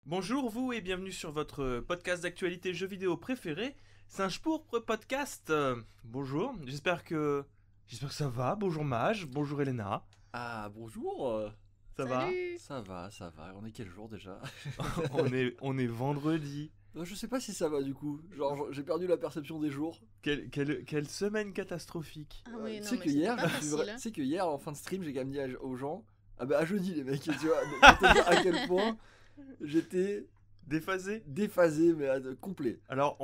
Bonjour vous et bienvenue sur votre podcast d'actualité jeux vidéo préféré, Singe Pourpre Podcast. Bonjour, j'espère que ça va. Bonjour Mage, bonjour Elena. Ah bonjour, Ça va? Salut. ça va, on est quel jour déjà? On est vendredi. Je sais pas si ça va du coup, genre j'ai perdu la perception des jours. Quelle semaine catastrophique. Ah oui, Tu non, sais mais que hier, c'était pas tu facile, hein. sais que hier en fin de stream j'ai quand même dit aux gens, ah bah à jeudi les mecs, tu vois, pour te dire à quel point j'étais Déphasé. déphasé mais complet. Alors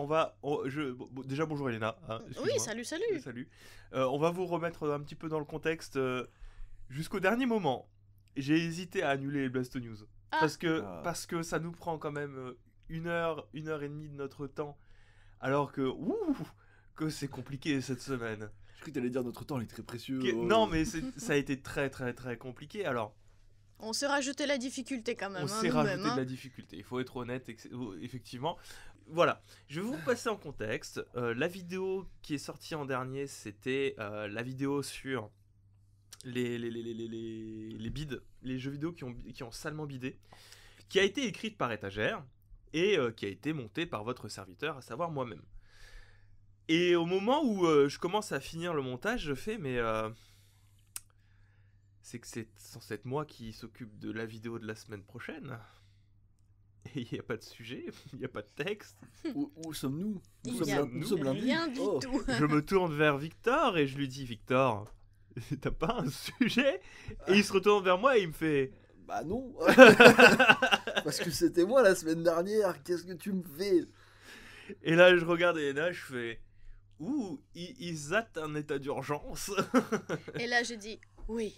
déjà bonjour Elena. Hein, Oui, excuse-moi. salut. Salut. On va vous remettre un petit peu dans le contexte. Jusqu'au dernier moment, j'ai hésité à annuler les Blast News. Ah. Parce que ça nous prend quand même une heure et demie de notre temps. Alors que c'est compliqué cette semaine. Je crois que t'allais dire notre temps il est très précieux. Non, mais ça a été très très très compliqué. Alors, On s'est rajouté la difficulté quand même. on s'est rajouté de la difficulté. Il faut être honnête, effectivement. Voilà, je vais vous passer en contexte. La vidéo qui est sortie en dernier, c'était la vidéo sur les bids, les jeux vidéo qui ont salement bidé, qui a été écrite par Étagère et qui a été montée par votre serviteur, à savoir moi-même. Et au moment où je commence à finir le montage, je fais c'est que c'est censé être moi qui s'occupe de la vidéo de la semaine prochaine. Et il n'y a pas de sujet, il n'y a pas de texte. Où sommes-nous? Il Nous y a sommes lundi. rien du Oh. tout. Je me tourne vers Victor et je lui dis Victor, t'as pas un sujet? Et il se retourne vers moi et il me fait Bah non. Parce que c'était moi la semaine dernière, qu'est-ce que tu me fais? Et là je regarde Elena, je fais ils attendent un état d'urgence. Et là, je dis oui.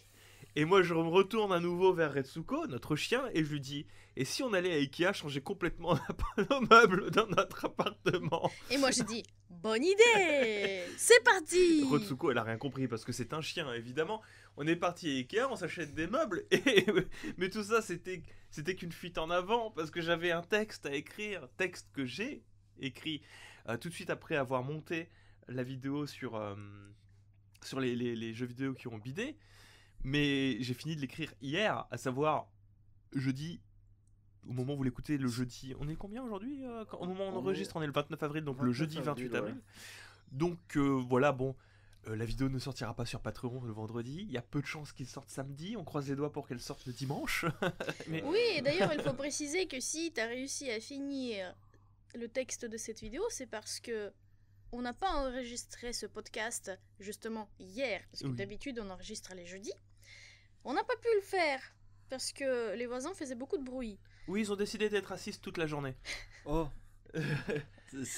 Et moi je me retourne à nouveau vers Retsuko, notre chien, et je lui dis et si on allait à Ikea changer complètement nos meubles dans notre appartement? Et moi, je dis bonne idée. C'est parti. Retsuko elle a rien compris parce que c'est un chien évidemment. On est parti à Ikea, on s'achète des meubles mais tout ça c'était qu'une fuite en avant parce que j'avais un texte à écrire, texte que j'ai écrit tout de suite après avoir monté la vidéo sur les jeux vidéo qui ont bidé. Mais j'ai fini de l'écrire hier, à savoir jeudi, au moment où vous l'écoutez, le jeudi. On est combien aujourd'hui au moment où on enregistre, on est le 29 avril, donc le 29 jeudi 28 avril, avril. Donc voilà, bon, la vidéo ne sortira pas sur Patreon le vendredi. Il y a peu de chances qu'elle sorte samedi. On croise les doigts pour qu'elle sorte le dimanche. Mais Oui, et d'ailleurs, il faut préciser que si tu as réussi à finir le texte de cette vidéo, c'est parce que on n'a pas enregistré ce podcast justement hier, parce que Oui. d'habitude on enregistre les jeudis. On n'a pas pu le faire parce que les voisins faisaient beaucoup de bruit. oui, ils ont décidé d'être racistes toute la journée. Oh.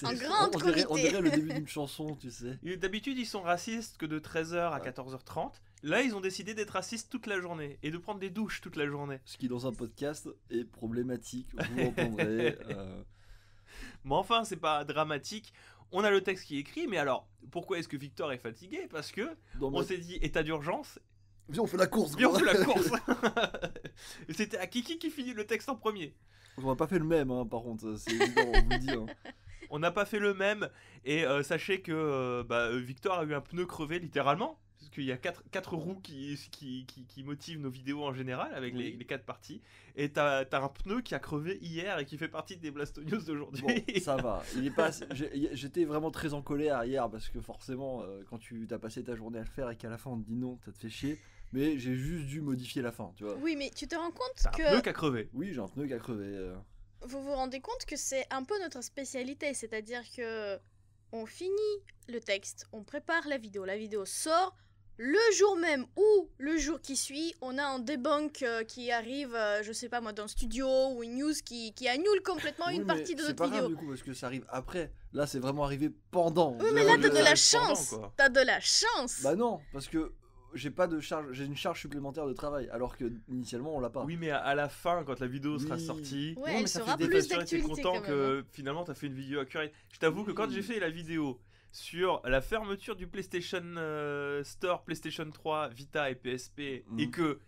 En grande on comité. dirait le début d'une chanson, tu sais. Et d'habitude, ils sont racistes que de 13h à 14h30. Là, ils ont décidé d'être racistes toute la journée et de prendre des douches toute la journée. Ce qui, dans un podcast, est problématique. Vous l'entendrez. Mais enfin, c'est pas dramatique. On a le texte qui est écrit, mais alors, pourquoi est-ce que Victor est fatigué? Parce que Dans on ma- s'est dit état d'urgence, Viens, on fait la course. bien on gros. fait la course. Et c'était à Kiki qui finit le texte en premier. On n'a pas fait le même, hein, par contre. C'est évident, on vous le dit. Hein. On n'a pas fait le même, et sachez que Victor a eu un pneu crevé littéralement. Parce qu'il y a quatre roues qui motivent nos vidéos en général, avec Oui. les 4 parties. Et t'as un pneu qui a crevé hier et qui fait partie des Blast News d'aujourd'hui. Bon, ça va. J'étais vraiment très en colère hier parce que forcément, quand tu t'as passé ta journée à le faire et qu'à la fin on te dit non, ça te fait chier. Mais j'ai juste dû modifier la fin, tu vois. Oui, mais tu te rends compte T'as un pneu que qui a crevé. Oui, j'ai un pneu qui a crevé. vous vous rendez compte que c'est un peu notre spécialité, c'est-à-dire que on finit le texte, on prépare la vidéo sort le jour même ou le jour qui suit, on a un debunk qui arrive, je sais pas moi, dans le studio ou une news qui annule complètement Oui, une mais partie de c'est notre pas grave vidéo. du coup parce que ça arrive après. Là, c'est vraiment arrivé pendant. Oui, mais là Vraiment, t'as de je- la pendant, chance, quoi. t'as de la chance. Bah non, parce que j'ai pas de charge, j'ai une charge supplémentaire de travail, alors que initialement on l'a pas. Oui, mais à la fin, quand la vidéo sera Oui. sortie, Ouais, Non, elle mais ça sera fait des plus t'es d'actualité content quand même. que finalement t'as fait une vidéo accurate. Je t'avoue que quand Oui. j'ai fait la vidéo sur la fermeture du PlayStation Store, PlayStation 3, Vita et PSP, Mhm. et que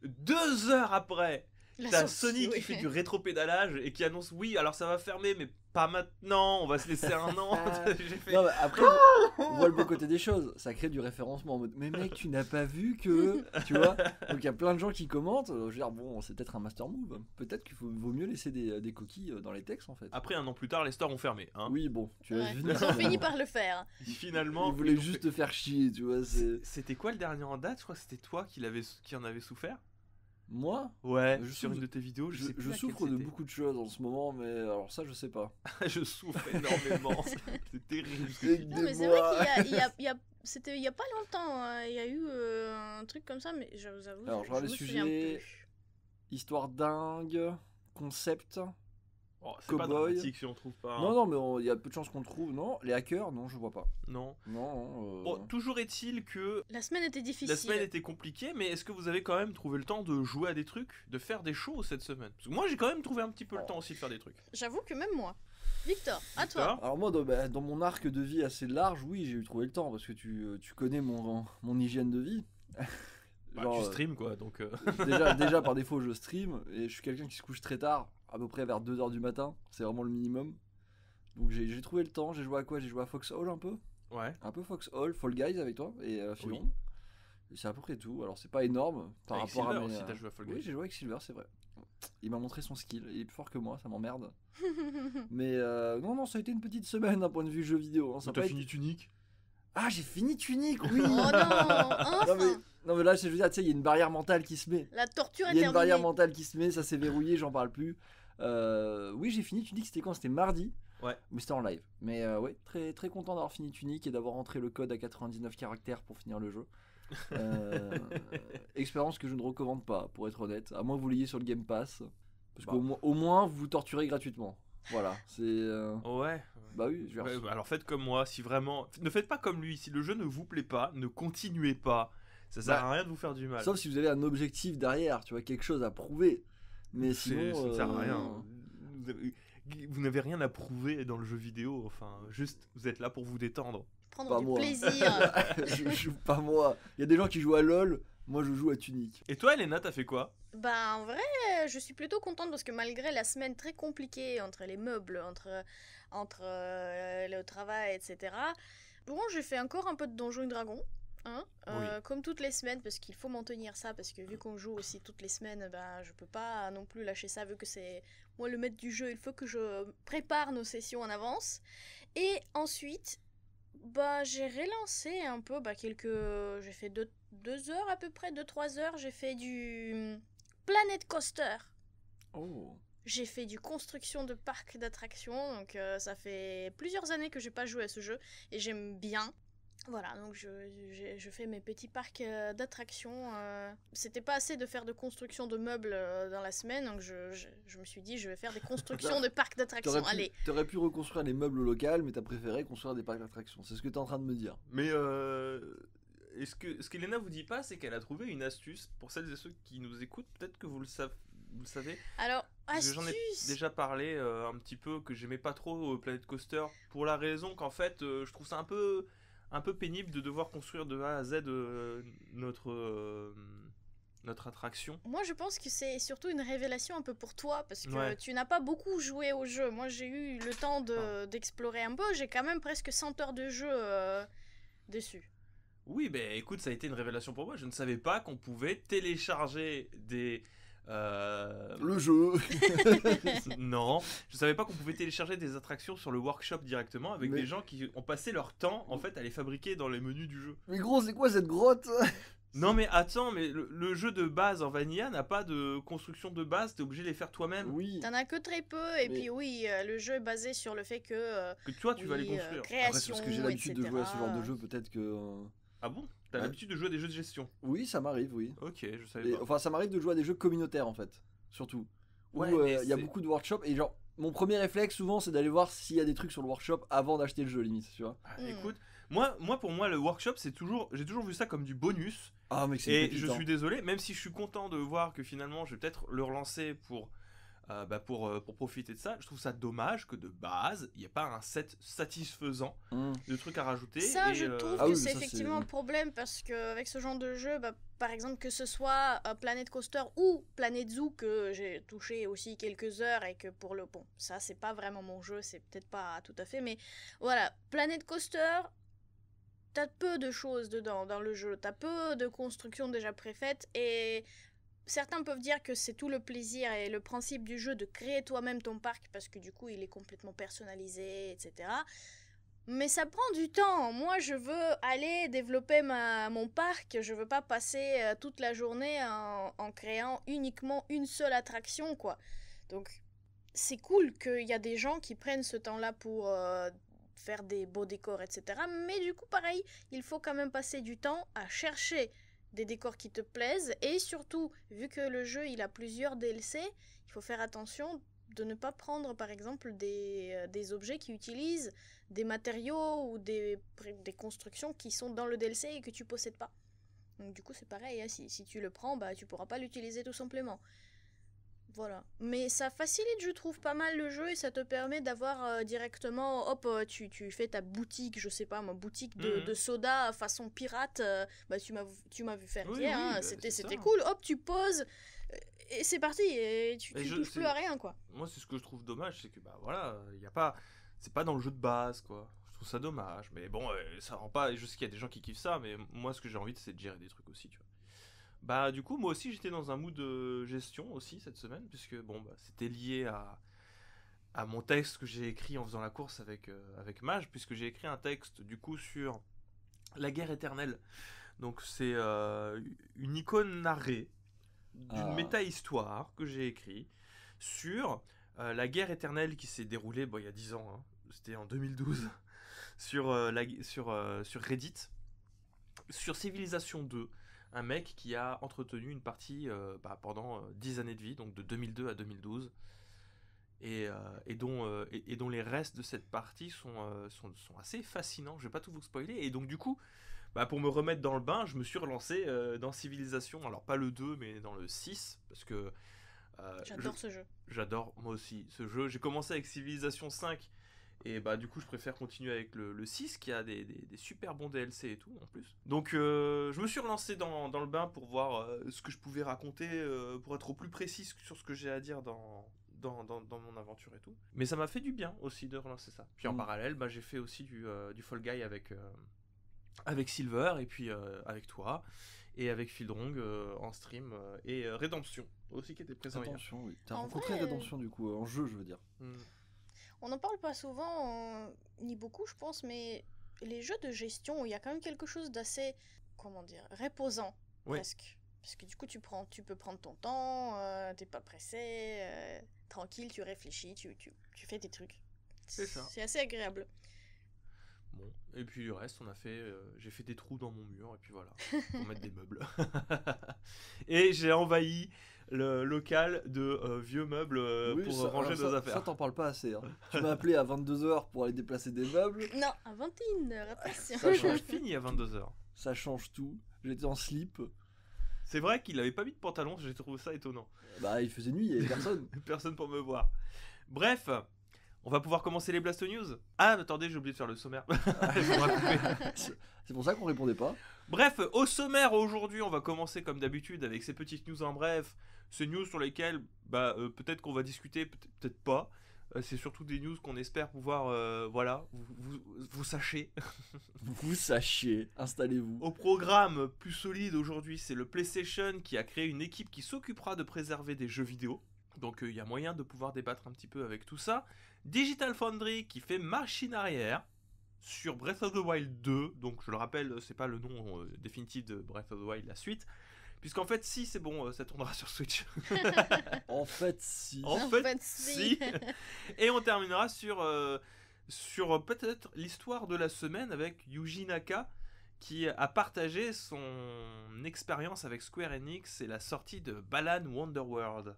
2 heures après, La t'as sortie, Sony qui oui. fait du rétropédalage et qui annonce oui, alors ça va fermer, mais pas maintenant, on va se laisser un an. J'ai fait. Non, mais après, on voit le beau côté des choses. Ça crée du référencement en mode mais mec, tu n'as pas vu que. Tu vois. Donc il y a plein de gens qui commentent. Je veux dire, bon, c'est peut-être un master move. Peut-être qu'il vaut mieux laisser des coquilles dans les textes en fait. Après, un an plus tard, les stores ont fermé. Hein. Oui, bon, tu as Ouais, vu. ils ont fini par le faire. Finalement, Ils voulaient ils ont juste fait- te faire chier, tu vois. C'était quoi le dernier en date? Je crois que c'était toi qui en avait souffert. Moi, Ouais, Je sur souffre- une de tes vidéos, je sais plus je laquelle souffre de c'était. beaucoup de choses en ce moment, mais alors ça, je sais pas. Je souffre énormément. C'est terrible. Ce que tu dis. Non, mais c'est vrai c'était il y a pas longtemps, hein, il y a eu un truc comme ça, mais je vous avoue, Alors, je regarde me les souviens sujets. plus. Histoire dingue, concept. Oh, c'est pas Cowboy. dramatique si on trouve pas. hein. Non, non, mais il y a peu de chances qu'on le trouve. Non, les hackers, non, je vois pas. Non. Non. Bon, toujours est-il que La semaine était difficile. la semaine était compliquée, mais est-ce que vous avez quand même trouvé le temps de jouer à des trucs, de faire des choses cette semaine? Parce que moi, j'ai quand même trouvé un petit peu le temps aussi de faire des trucs. J'avoue que même moi. Victor, à Victor toi. Alors moi, dans mon arc de vie assez large, oui, j'ai eu trouvé le temps parce que tu connais mon hygiène de vie. Bah, Genre, tu stream quoi, donc. déjà par défaut, je stream et je suis quelqu'un qui se couche très tard, à peu près vers 2h du matin. C'est vraiment le minimum. Donc j'ai trouvé le temps. J'ai joué à quoi? J'ai joué à Foxhole Ouais. un peu Foxhole, Fall Guys avec toi et Philon. Oui. Et c'est à peu près tout. Alors c'est pas énorme par Avec rapport Silver à mes. aussi, t'as joué à Fall Guys. Oui, j'ai joué avec Silver, c'est vrai. Il m'a montré son skill. Il est plus fort que moi, ça m'emmerde. Mais non, ça a été une petite semaine d'un point de vue jeu vidéo. Hein. Ça a T'as pas fini été- Tunic? Ah, j'ai fini Tunic, oui. Oh non, non, enfin. mais là, je veux dire, tu sais, il y a une barrière mentale qui se met. La torture est Il y a une barrière terminée. mentale qui se met, ça s'est verrouillé, j'en parle plus. Oui, j'ai fini Tunic, c'était quand? C'était mardi. Ouais. Mais c'était en live. Mais ouais, très, très content d'avoir fini Tunic et d'avoir entré le code à 99 caractères pour finir le jeu. Expérience que je ne recommande pas, pour être honnête. À moins que vous l'ayez sur le Game Pass. Parce Bah. au moins, vous vous torturez gratuitement. Voilà, c'est. Ouais. Bah oui, je vais Ouais, bah alors faites comme moi, si vraiment. Ne faites pas comme lui, si le jeu ne vous plaît pas, ne continuez pas. Ça sert Bah, à rien de vous faire du mal. Sauf si vous avez un objectif derrière, tu vois, quelque chose à prouver. Mais sinon. Ça ne sert à rien. Vous n'avez rien à prouver dans le jeu vidéo, enfin, juste vous êtes là pour vous détendre. Prendre Pas du moi. plaisir. Je joue pas moi. Il y a des gens qui jouent à LoL, moi je joue à Tunic. Et toi, Elena, t'as fait quoi? Bah en vrai, je suis plutôt contente parce que malgré la semaine très compliquée entre les meubles, entre le travail, etc. Bon, j'ai fait encore un peu de Donjons et Dragons. Hein, Oui. comme toutes les semaines, parce qu'il faut m'en tenir ça, parce que vu qu'on joue aussi toutes les semaines, ben, je peux pas non plus lâcher ça, vu que c'est moi le maître du jeu, il faut que je prépare nos sessions en avance. Et ensuite, bah, j'ai relancé un peu, bah, j'ai fait 2 heures à peu près, 2-3 heures, j'ai fait du Planet Coaster. Oh. J'ai fait du construction de parc d'attractions, donc ça fait plusieurs années que j'ai pas joué à ce jeu, et j'aime bien. Voilà, donc je fais mes petits parcs d'attractions. C'était pas assez de faire de construction de meubles dans la semaine, donc je me suis dit je vais faire des constructions de parcs d'attractions. Allez, T'aurais pu reconstruire les meubles locaux, mais t'as préféré construire des parcs d'attractions. C'est ce que t'es en train de me dire. Mais ce qu'Elena vous dit pas, c'est qu'elle a trouvé une astuce pour celles et ceux qui nous écoutent. Peut-être que vous le savez. alors Parce que J'en ai astuce. déjà parlé un petit peu que j'aimais pas trop Planet Coaster pour la raison qu'en fait je trouve ça un peu pénible de devoir construire de A à Z notre attraction. Moi, je pense que c'est surtout une révélation un peu pour toi, parce que Ouais. tu n'as pas beaucoup joué au jeu. Moi, j'ai eu le temps d'explorer un peu. J'ai quand même presque 100 heures de jeu dessus. Oui, ben écoute, ça a été une révélation pour moi. Je ne savais pas qu'on pouvait télécharger des. Le jeu. Non, je savais pas qu'on pouvait télécharger des attractions sur le workshop directement avec Mais- des gens qui ont passé leur temps en fait à les fabriquer dans les menus du jeu. Mais gros, c'est quoi cette grotte? Non mais attends, mais le jeu de base en vanilla n'a pas de construction de base, t'es obligé de les faire toi-même. Oui. T'en as que très peu, et Mais- puis oui, le jeu est basé sur le fait que Que toi tu vas les oui, construire. Après, c'est création, parce que j'ai l'habitude de jouer à ce genre de etc.. jeu, peut-être que. Ah bon? T'as Ouais. l'habitude de jouer à des jeux de gestion? Oui, ça m'arrive, oui. Ok, je savais Et, pas. enfin, ça m'arrive de jouer à des jeux communautaires en fait, surtout. Ouais, Où mais il y a c'est- beaucoup de workshops et genre, mon premier réflexe souvent c'est d'aller voir s'il y a des trucs sur le workshop avant d'acheter le jeu, limite, tu vois. Ah, écoute, pour moi le workshop j'ai toujours vu ça comme du bonus. Ah, mec, c'est Et une pépite, je hein. suis désolé, même si je suis content de voir que finalement je vais peut-être le relancer pour pour profiter de ça. Je trouve ça dommage que de base, il n'y ait pas un set satisfaisant de trucs à rajouter. Ça, je trouve Ah que oui, c'est ça, effectivement c'est- un problème parce qu'avec ce genre de jeu, par exemple, que ce soit Planet Coaster ou Planet Zoo, que j'ai touché aussi quelques heures et que pour le bon, ça, c'est pas vraiment mon jeu, c'est peut-être pas tout à fait, mais voilà, Planet Coaster, t'as peu de choses dedans dans le jeu, t'as peu de constructions déjà préfaites et certains peuvent dire que c'est tout le plaisir et le principe du jeu de créer toi-même ton parc parce que du coup il est complètement personnalisé, etc. Mais ça prend du temps. Moi, je veux aller développer mon parc. Je veux pas passer toute la journée en créant uniquement une seule attraction, quoi. Donc, c'est cool qu'il y a des gens qui prennent ce temps-là pour faire des beaux décors, etc. Mais du coup, pareil, il faut quand même passer du temps à chercher des décors qui te plaisent. Et surtout, vu que le jeu, il a plusieurs DLC, il faut faire attention de ne pas prendre, par exemple, des objets qui utilisent des matériaux ou des constructions qui sont dans le DLC et que tu possèdes pas. Donc du coup, c'est pareil, hein, si tu le prends, tu pourras pas l'utiliser tout simplement. Voilà. Mais ça facilite, je trouve, pas mal le jeu et ça te permet d'avoir directement, hop, tu fais ta boutique, je sais pas, ma boutique de soda façon pirate. Tu m'as vu faire Oui, hier, oui, hein, c'est c'était ça. cool. Hop, tu poses et c'est parti. Et tu touches plus à rien, quoi. Moi, c'est ce que je trouve dommage, c'est que y a pas, c'est pas dans le jeu de base, quoi. Je trouve ça dommage, mais bon, ça rend pas. Je sais qu'il y a des gens qui kiffent ça, mais moi, ce que j'ai envie, c'est de gérer des trucs aussi, tu vois. Du coup, moi aussi, j'étais dans un mood de gestion aussi cette semaine, puisque c'était lié à mon texte que j'ai écrit en faisant la course avec Mage, puisque j'ai écrit un texte du coup sur la guerre éternelle. Donc c'est une icône narrée d'une méta-histoire que j'ai écrit sur la guerre éternelle qui s'est déroulée il y a 10 ans, hein. C'était en 2012, sur Reddit, sur Civilization 2. Un mec qui a entretenu une partie pendant 10 années de vie, donc de 2002 à 2012, et dont les restes de cette partie sont assez fascinants. Je vais pas tout vous spoiler, et donc du coup, pour me remettre dans le bain, je me suis relancé dans Civilization, alors pas le 2, mais dans le 6, parce que... J'adore ce jeu. J'adore moi aussi ce jeu. J'ai commencé avec Civilization 5, et du coup je préfère continuer avec le 6 qui a des super bons DLC et tout en plus. Donc je me suis relancé dans le bain pour voir ce que je pouvais raconter, pour être au plus précis sur ce que j'ai à dire dans mon aventure et tout. Mais ça m'a fait du bien aussi de relancer ça. Puis en parallèle, j'ai fait aussi du Fall Guy avec Silver et puis avec toi et avec Fieldrong en stream et Redemption aussi qui était présent hier. Redemption, oui. T'as En rencontré vrai, Redemption du coup, en jeu, je veux dire. On n'en parle pas souvent, ni beaucoup, je pense, mais les jeux de gestion, il y a quand même quelque chose d'assez, comment dire, reposant, presque. Parce que du coup, tu peux prendre ton temps, t'es pas pressé, tranquille, tu réfléchis, tu fais tes trucs. C'est ça. C'est assez agréable. Bon, et puis le reste, j'ai fait des trous dans mon mur, et puis voilà, pour mettre des meubles. Et j'ai envahi le local de vieux meubles pour ranger nos affaires. Ça, t'en parles pas assez. Hein. Tu m'as appelé à 22h pour aller déplacer des meubles. Non, à 21h, attention. Ça J'ai change, fini à 22h. ça change tout. J'étais en slip. C'est vrai qu'il avait pas mis de pantalon, j'ai trouvé ça étonnant. Il faisait nuit, il y avait personne. Personne pour me voir. Bref, on va pouvoir commencer les Blasto News. Ah, attendez, j'ai oublié de faire le sommaire. C'est pour ça qu'on répondait pas. Bref, au sommaire aujourd'hui, on va commencer comme d'habitude avec ces petites news en bref. Ces news sur lesquelles peut-être qu'on va discuter, peut-être pas. C'est surtout des news qu'on espère pouvoir, vous sachez. Vous sachiez, installez-vous. Au programme plus solide aujourd'hui, c'est le PlayStation qui a créé une équipe qui s'occupera de préserver des jeux vidéo. Donc il y a moyen de pouvoir débattre un petit peu avec tout ça. Digital Foundry qui fait machine arrière sur Breath of the Wild 2. Donc je le rappelle, c'est pas le nom définitif de Breath of the Wild, la suite. Puisqu'en fait, si, c'est bon, ça tournera sur Switch. En fait, si. En fait, si. Et on terminera sur peut-être l'histoire de la semaine avec Yuji Naka, qui a partagé son expérience avec Square Enix et la sortie de Balan Wonderworld,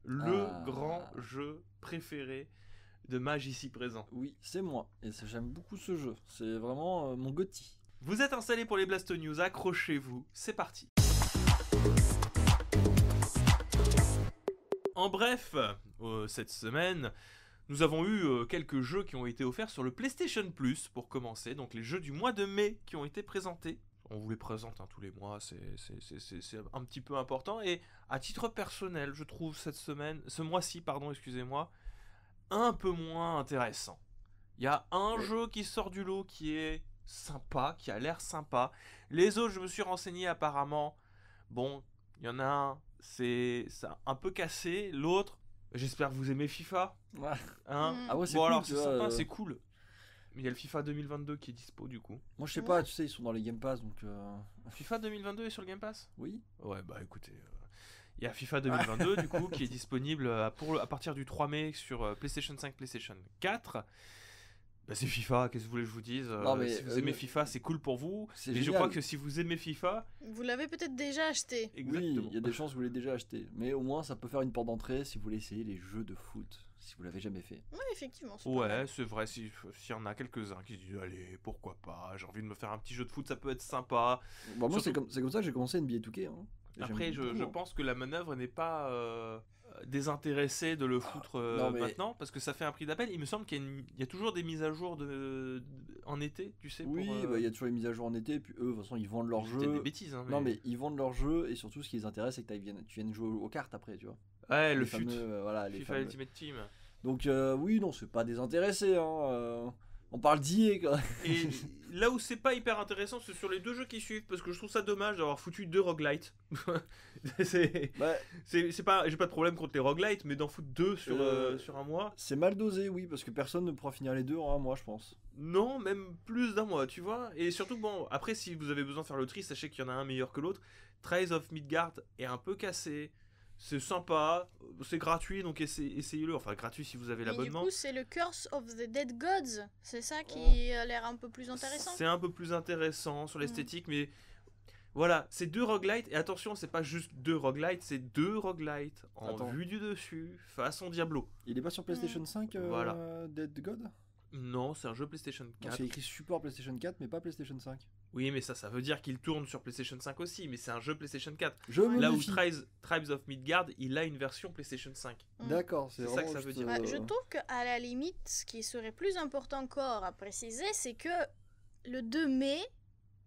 le grand jeu préféré de Mage ici présent. Oui, c'est moi, et j'aime beaucoup ce jeu. C'est vraiment mon GOTY. Vous êtes installés pour les Blasto News, accrochez-vous, c'est parti. En bref, cette semaine, nous avons eu quelques jeux qui ont été offerts sur le PlayStation Plus pour commencer. Donc les jeux du mois de mai qui ont été présentés. On vous les présente tous les mois, c'est un petit peu important. Et à titre personnel, je trouve ce mois-ci, excusez-moi, un peu moins intéressant. Il y a un jeu qui sort du lot qui est sympa, qui a l'air sympa. Les autres, je me suis renseigné apparemment. Bon, il y en a un, c'est un peu cassé. L'autre, j'espère que vous aimez FIFA. Ouais. Hein Ah ouais, c'est bon cool, alors tu c'est vois, sympa, c'est cool. Mais il y a le FIFA 2022 qui est dispo du coup. Moi, je sais pas, tu sais, ils sont dans les Game Pass, donc... FIFA 2022 est sur le Game Pass ? Oui. Ouais, bah écoutez, il y a FIFA 2022 du coup qui est disponible à partir du 3 mai sur PlayStation 5, PlayStation 4. Bah c'est FIFA, qu'est-ce que vous voulez que je vous dise Non, mais, si vous aimez FIFA, c'est cool pour vous. C'est Mais je génial. crois que si vous aimez FIFA, Vous l'avez peut-être déjà acheté. Oui, exactement. il y a des chances que vous l'ayez déjà acheté. Mais au moins, ça peut faire une porte d'entrée si vous voulez essayer les jeux de foot, si vous l'avez jamais fait. Oui, effectivement. c'est pas Ouais, mal. c'est vrai, s'il y en a quelques-uns qui se disent allez, pourquoi pas, j'ai envie de me faire un petit jeu de foot, ça peut être sympa. Bon, moi, Surtout- c'est comme ça que j'ai commencé NBA 2K. Hein. Et Après, j'aime je beaucoup. pense que la manœuvre n'est pas désintéressée de le foutre non, mais- maintenant, parce que ça fait un prix d'appel. Il me semble il y a toujours des mises à jour en été, tu sais. Oui, pour, bah, il y a toujours les mises à jour en été, puis eux, de toute façon, ils vendent leurs j'ai peut-être jeux. des bêtises, hein, Non, mais ils vendent leurs jeux, et surtout, ce qui les intéresse, c'est que tu viennes jouer aux cartes après, tu vois. Ouais, le Les FUT, fameux, voilà, les FIFA fameux. Ultimate Team. Donc, oui, non, c'est pas désintéressé. Hein. On parle d'IA, quoi. Et là où c'est pas hyper intéressant, c'est sur les deux jeux qui suivent, parce que je trouve ça dommage d'avoir foutu deux roguelites. c'est Bah, pas, j'ai pas de problème contre les roguelites, mais d'en foutre deux sur un mois, c'est mal dosé, oui, parce que personne ne pourra finir les deux en un mois, je pense. non, même plus d'un mois, tu vois. Et surtout, bon, après, si vous avez besoin de faire le tri, sachez qu'il y en a un meilleur que l'autre. Trials of Midgard est un peu cassé. C'est sympa, c'est gratuit, donc essayez-le. Enfin, gratuit si vous avez Et du l'abonnement. coup, c'est le Curse of the Dead Gods. C'est ça qui Oh. a l'air un peu plus intéressant. C'est un peu plus intéressant sur l'esthétique, mais voilà, c'est deux roguelites. Et attention, c'est pas juste deux roguelites, c'est deux roguelites en Attends. vue du dessus, façon Diablo. Il est pas sur PlayStation 5, Voilà. Dead God? Non, c'est un jeu PlayStation 4. C'est écrit support PlayStation 4, mais pas PlayStation 5. Oui, mais ça veut dire qu'il tourne sur PlayStation 5 aussi, mais c'est un jeu PlayStation 4. Je me Là où méfie. Tribes of Midgard, il a une version PlayStation 5. D'accord, c'est C'est ça vraiment que ça veut juste, dire. Ouais, je trouve qu'à la limite, ce qui serait plus important encore à préciser, c'est que le 2 mai,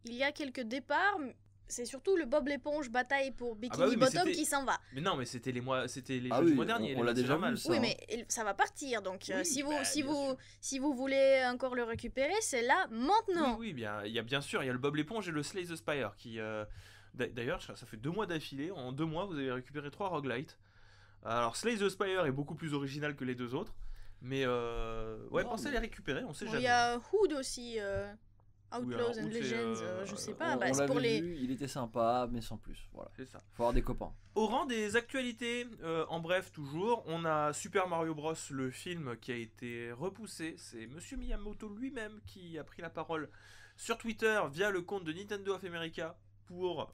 il y a quelques départs. C'est surtout le Bob l'éponge bataille pour Bikini bah oui, mais Bottom c'était- qui s'en va. Mais non, mais c'était les Ah jeux oui, du mois dernier. on les l'a matchs, c'est déjà normal. vu, ça. Oui, hein. mais ça va partir. Donc, Oui, si, vous, bah, si, bien vous, sûr. si vous voulez encore le récupérer, c'est là, maintenant. Oui, bien, il y a bien sûr, il y a le Bob l'éponge et le Slay the Spire qui. D'ailleurs, ça fait 2 mois d'affilée. En 2 mois, vous avez récupéré 3 roguelites. Alors, Slay the Spire est beaucoup plus original que les deux autres. Mais ouais, Non, pensez à mais- les récupérer, on sait Bon, jamais. il y a Hood aussi. Outlaws alors, and Hood, c'est, Legends, je sais pas. on Bah, c'est l'avait pour les. vu, il était sympa, mais sans plus. Voilà. C'est ça. Faut avoir des copains. Au rang des actualités, en bref toujours, on a Super Mario Bros, le film qui a été repoussé. C'est Monsieur Miyamoto lui-même qui a pris la parole sur Twitter via le compte de Nintendo of America pour...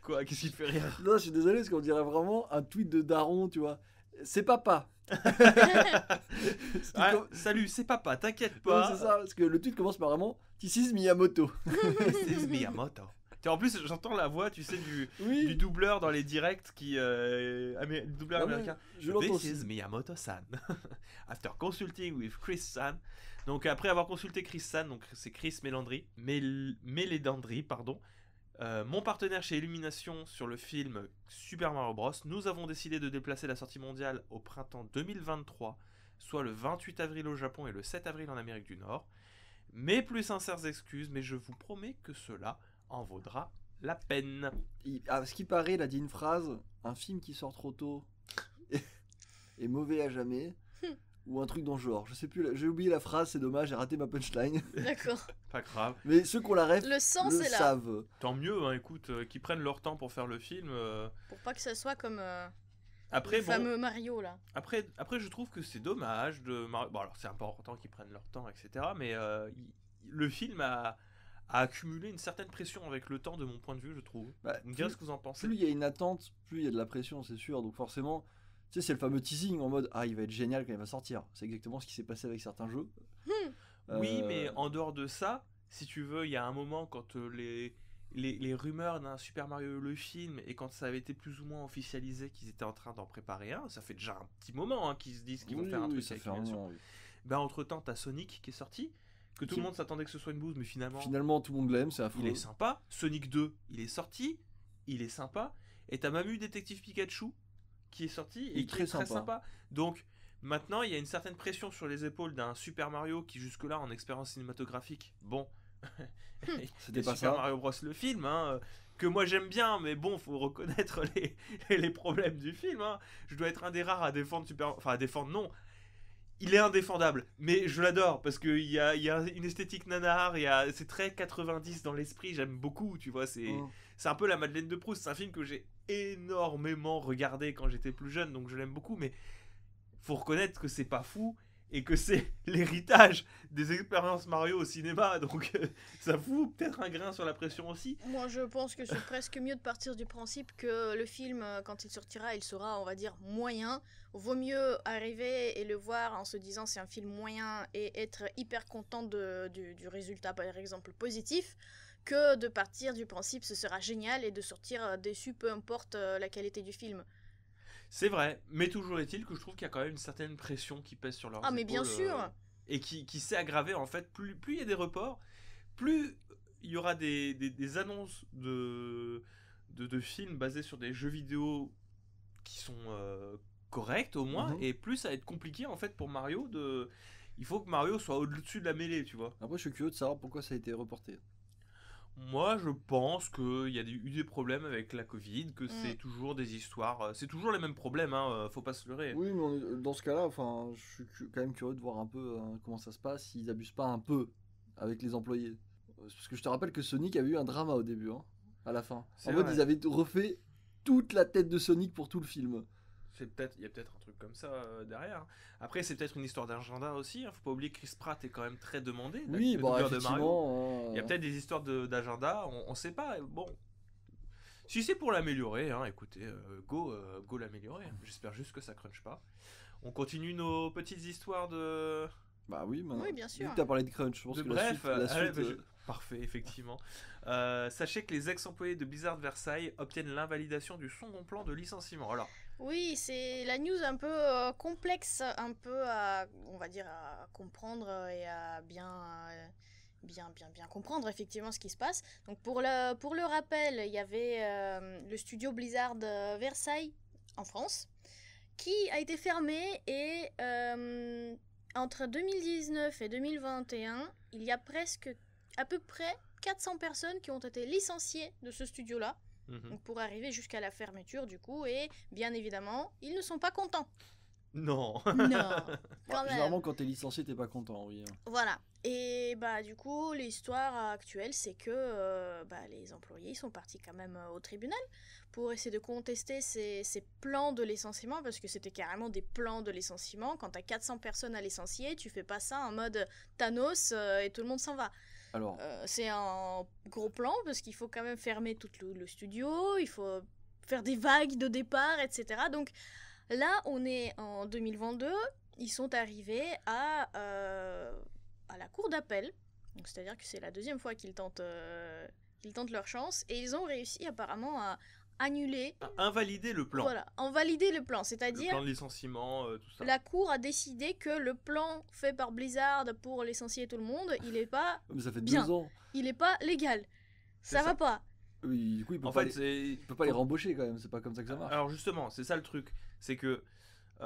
Quoi, qu'est-ce qui te fait rire? Non, je suis désolé, parce qu'on dirait vraiment un tweet de Daron, tu vois. C'est papa. Ce qui Ah, com- salut, c'est papa, t'inquiète Non, pas. c'est ça, parce que le tweet commence par vraiment This is Miyamoto. C'est Miyamoto. En plus, j'entends la voix, tu sais, du Oui, doubleur dans les directs qui... doubleur non, mais américain. je l'entends This aussi. is Miyamoto-san. After consulting with Chris-san. Donc après avoir consulté Chris-san, donc c'est Chris Meledandri, pardon, mon partenaire chez Illumination sur le film Super Mario Bros, nous avons décidé de déplacer la sortie mondiale au printemps 2023, soit le 28 avril au Japon et le 7 avril en Amérique du Nord. Mes plus sincères excuses, mais je vous promets que cela en vaudra la peine. À ce qui paraît, il a dit une phrase un film qui sort trop tôt est mauvais à jamais. Ou un truc dans le genre. Je sais plus, j'ai oublié la phrase, c'est dommage, j'ai raté ma punchline. D'accord. Pas grave. Mais ceux qui ont la ref Le sens le est là. savent. Tant mieux, hein, écoute, qu'ils prennent leur temps pour faire le film. Pour pas que ça soit comme Après, le bon, fameux Mario là. après, je trouve que c'est dommage de... Bon, alors c'est important qu'ils prennent leur temps, etc. Mais le film a accumulé une certaine pression avec le temps, de mon point de vue, je trouve. Bah, Vous me direz ce que vous en pensez. Plus il y a une attente, plus il y a de la pression, c'est sûr. Donc forcément, tu sais, c'est le fameux teasing en mode ah, il va être génial quand il va sortir. C'est exactement ce qui s'est passé avec certains jeux. Oui, Euh, mais en dehors de ça, si tu veux, il y a un moment quand les rumeurs d'un Super Mario le film, et quand ça avait été plus ou moins officialisé qu'ils étaient en train d'en préparer un, ça fait déjà un petit moment hein, qu'ils se disent qu'ils vont faire un truc ça avec fait un l'animation. moment, oui. Ben entre temps t'as Sonic qui est sorti, que tout Qui- le monde s'attendait que ce soit une bouse, mais finalement Finalement, tout le monde l'aime, c'est affreux. il est sympa. Sonic 2 il est sorti, il est sympa, et t'as même eu Détective Pikachu qui est sorti et Il est qui est très très sympa. sympa. Donc maintenant il y a une certaine pression sur les épaules d'un Super Mario qui jusque-là en expérience cinématographique, bon, C'était des pas Super ça. Mario Bros le film, hein, que moi j'aime bien, mais bon, faut reconnaître les problèmes du film. Hein. Je dois être un des rares à défendre enfin à défendre, non. Il est indéfendable, mais je l'adore parce qu'il y a une esthétique nanar, c'est très 90 dans l'esprit, j'aime beaucoup, tu vois, c'est un peu la Madeleine de Proust, c'est un film que j'ai énormément regardé quand j'étais plus jeune, donc je l'aime beaucoup, mais faut reconnaître que c'est pas fou et que c'est l'héritage des expériences Mario au cinéma, donc ça fout peut-être un grain sur la pression aussi. Moi, je pense que c'est presque mieux de partir du principe que le film, quand il sortira, il sera, on va dire, moyen. Vaut mieux arriver et le voir en se disant c'est un film moyen et être hyper content du résultat, par exemple, positif, que de partir du principe ce sera génial et de sortir déçu, peu importe la qualité du film. C'est vrai, mais toujours est-il que je trouve qu'il y a quand même une certaine pression qui pèse sur leurs Ah, mais bien épaules, sûr. et qui s'est aggravée en fait. Plus il y a des reports, plus il y aura des annonces de films basés sur des jeux vidéo qui sont corrects au moins, Mhm. et plus ça va être compliqué en fait pour Mario de... Il faut que Mario soit au-dessus de la mêlée, tu vois. Après, je suis curieux de savoir pourquoi ça a été reporté. Moi, je pense qu'il y a eu des problèmes avec la Covid, que c'est toujours des histoires... c'est toujours les mêmes problèmes, hein, faut pas se leurrer. Oui, mais dans ce cas-là, enfin, je suis quand même curieux de voir un peu comment ça se passe, s'ils abusent pas un peu avec les employés. Parce que je te rappelle que Sonic avait eu un drama au début, hein, à la fin. C'est En mode, vrai. ils avaient refait toute la tête de Sonic pour tout le film. Il y a peut-être un truc comme ça derrière. Après, c'est peut-être une histoire d'agenda aussi. Hein. Faut pas oublier que Chris Pratt est quand même très demandé. Oui, le bon, doubleur de Mario. effectivement. Il y a peut-être des histoires d'agenda. On sait pas. Bon, si c'est pour l'améliorer, hein, écoutez, go l'améliorer. J'espère juste que ça crunch pas. On continue nos petites histoires de. Bah oui, maintenant. Oui, bien sûr. Vu que t'as parlé de Crunch, je pense que Bref, la suite, parfait, effectivement. Sachez que les ex-employés de Blizzard Versailles obtiennent l'invalidation du second plan de licenciement. Alors, Oui, c'est la news un peu complexe, un peu à, on va dire, à comprendre et à bien comprendre effectivement ce qui se passe. Donc pour le rappel, il y avait le studio Blizzard Versailles en France qui a été fermé et entre 2019 et 2021, il y a à peu près 400 personnes qui ont été licenciées de ce studio-là. Donc pour arriver jusqu'à la fermeture du coup, et bien évidemment, ils ne sont pas contents. non. Non, quand même. généralement, quand t'es licencié, t'es pas content, oui. Voilà. Et bah du coup, l'histoire actuelle, c'est que les employés sont partis quand même au tribunal pour essayer de contester ces plans de licenciement, parce que c'était carrément des plans de licenciement. Quand t'as 400 personnes à licencier, tu fais pas ça en mode Thanos et tout le monde s'en va. Alors, C'est un gros plan parce qu'il faut quand même fermer tout le studio, il faut faire des vagues de départ, etc. Donc là, on est en 2022, ils sont arrivés à la cour d'appel. Donc c'est-à-dire que c'est la deuxième fois qu'ils tentent leur chance et ils ont réussi apparemment à annuler, Invalider le plan. voilà, en valider le plan. Le C'est-à-dire plan de licenciement, tout ça. la cour a décidé que le plan fait par Blizzard pour licencier tout le monde, il est pas mais ça fait bien. 2 ans. il est pas légal. C'est Ça ça. va pas. Oui, du coup, il peut En pas, fait, il peut pas les rembaucher quand même, c'est pas comme ça que ça marche. Alors justement, c'est ça le truc, c'est que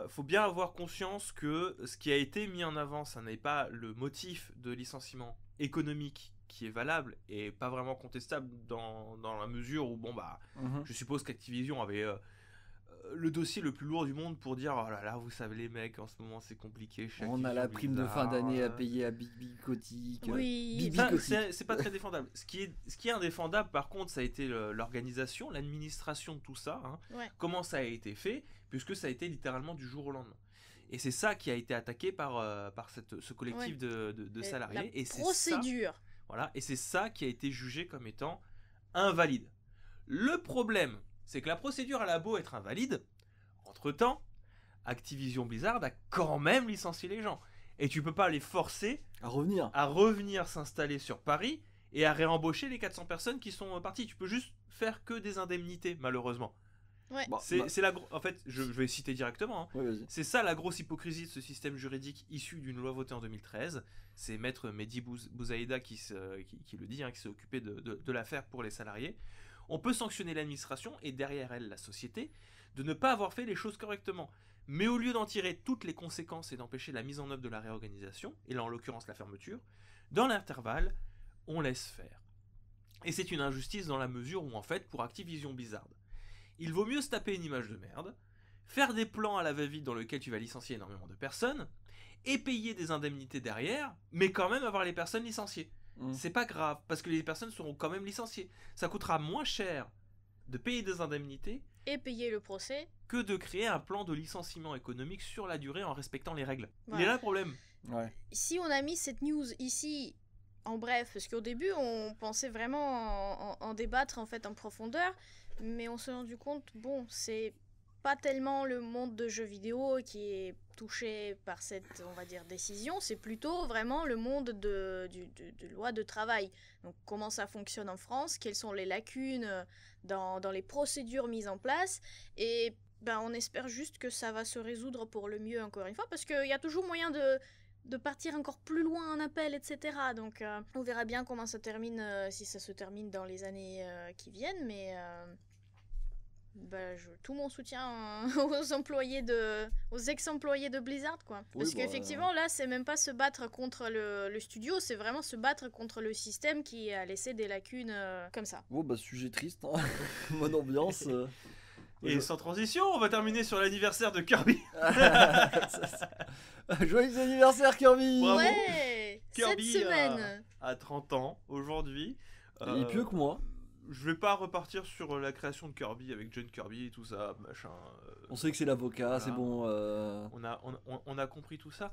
faut bien avoir conscience que ce qui a été mis en avant, ça n'est pas le motif de licenciement économique qui est valable et pas vraiment contestable dans la mesure où, bon bah, Mhm. je suppose qu'Activision avait le dossier le plus lourd du monde pour dire oh là là, vous savez les mecs, en ce moment c'est compliqué. Chez On a la Activision prime de fin d'année à Blizzard. payer à Big Kotick. Oui. Big Ça, Kotick. c'est pas très défendable. Ce qui est indéfendable, par contre, ça a été l'organisation, l'administration de tout ça. Hein. Ouais. Comment ça a été fait, puisque ça a été littéralement du jour au lendemain. Et c'est ça qui a été attaqué par ce collectif de salariés. La Et c'est ça, procédure. voilà, et c'est ça qui a été jugé comme étant invalide. Le problème, c'est que la procédure elle a beau être invalide, entre-temps, Activision Blizzard a quand même licencié les gens. Et tu peux pas les forcer À revenir. à revenir s'installer sur Paris et à réembaucher les 400 personnes qui sont parties. Tu peux juste faire que des indemnités, malheureusement. Ouais. Bah, C'est en fait, je vais citer directement. Hein. ouais, vas-y. C'est ça la grosse hypocrisie de ce système juridique issu d'une loi votée en 2013. C'est maître Mehdi Bouzaïda qui le dit, hein, qui s'est occupé de l'affaire pour les salariés. On peut sanctionner l'administration et derrière elle la société de ne pas avoir fait les choses correctement. Mais au lieu d'en tirer toutes les conséquences et d'empêcher la mise en œuvre de la réorganisation, et là en l'occurrence la fermeture, dans l'intervalle, on laisse faire. Et c'est une injustice dans la mesure où en fait, pour Activision Blizzard, il vaut mieux se taper une image de merde, faire des plans à la va-vite dans lesquels tu vas licencier énormément de personnes, et payer des indemnités derrière, mais quand même avoir les personnes licenciées. C'est pas grave, parce que les personnes seront quand même licenciées. Ça coûtera moins cher de payer des indemnités Et payer le procès. que de créer un plan de licenciement économique sur la durée en respectant les règles. Voilà. Il est là le problème. Ouais. Si on a mis cette news ici, en bref, parce qu'au début, on pensait vraiment en débattre en fait en profondeur, mais on s'est rendu compte, bon, c'est pas tellement le monde de jeux vidéo qui est touché par cette, on va dire, décision, c'est plutôt vraiment le monde de loi de travail. Donc comment ça fonctionne en France, quelles sont les lacunes dans les procédures mises en place, et ben, on espère juste que ça va se résoudre pour le mieux encore une fois, parce qu'il y a toujours moyen de partir encore plus loin en appel, etc. Donc on verra bien comment ça termine, si ça se termine dans les années qui viennent, mais tout mon soutien aux ex-employés de Blizzard, quoi. Oui, Parce bah, qu'effectivement, là, c'est même pas se battre contre le studio, c'est vraiment se battre contre le système qui a laissé des lacunes comme ça. Bon, bah, sujet triste, hein. Bonne ambiance. Et sans transition, on va terminer sur l'anniversaire de Kirby. Joyeux anniversaire, Kirby! Bravo. Ouais, Kirby cette semaine. à 30 ans aujourd'hui. Il pleut que moi. Je vais pas repartir sur la création de Kirby avec John Kirby et tout ça, machin. On sait que c'est l'avocat, voilà. c'est bon. On a compris tout ça.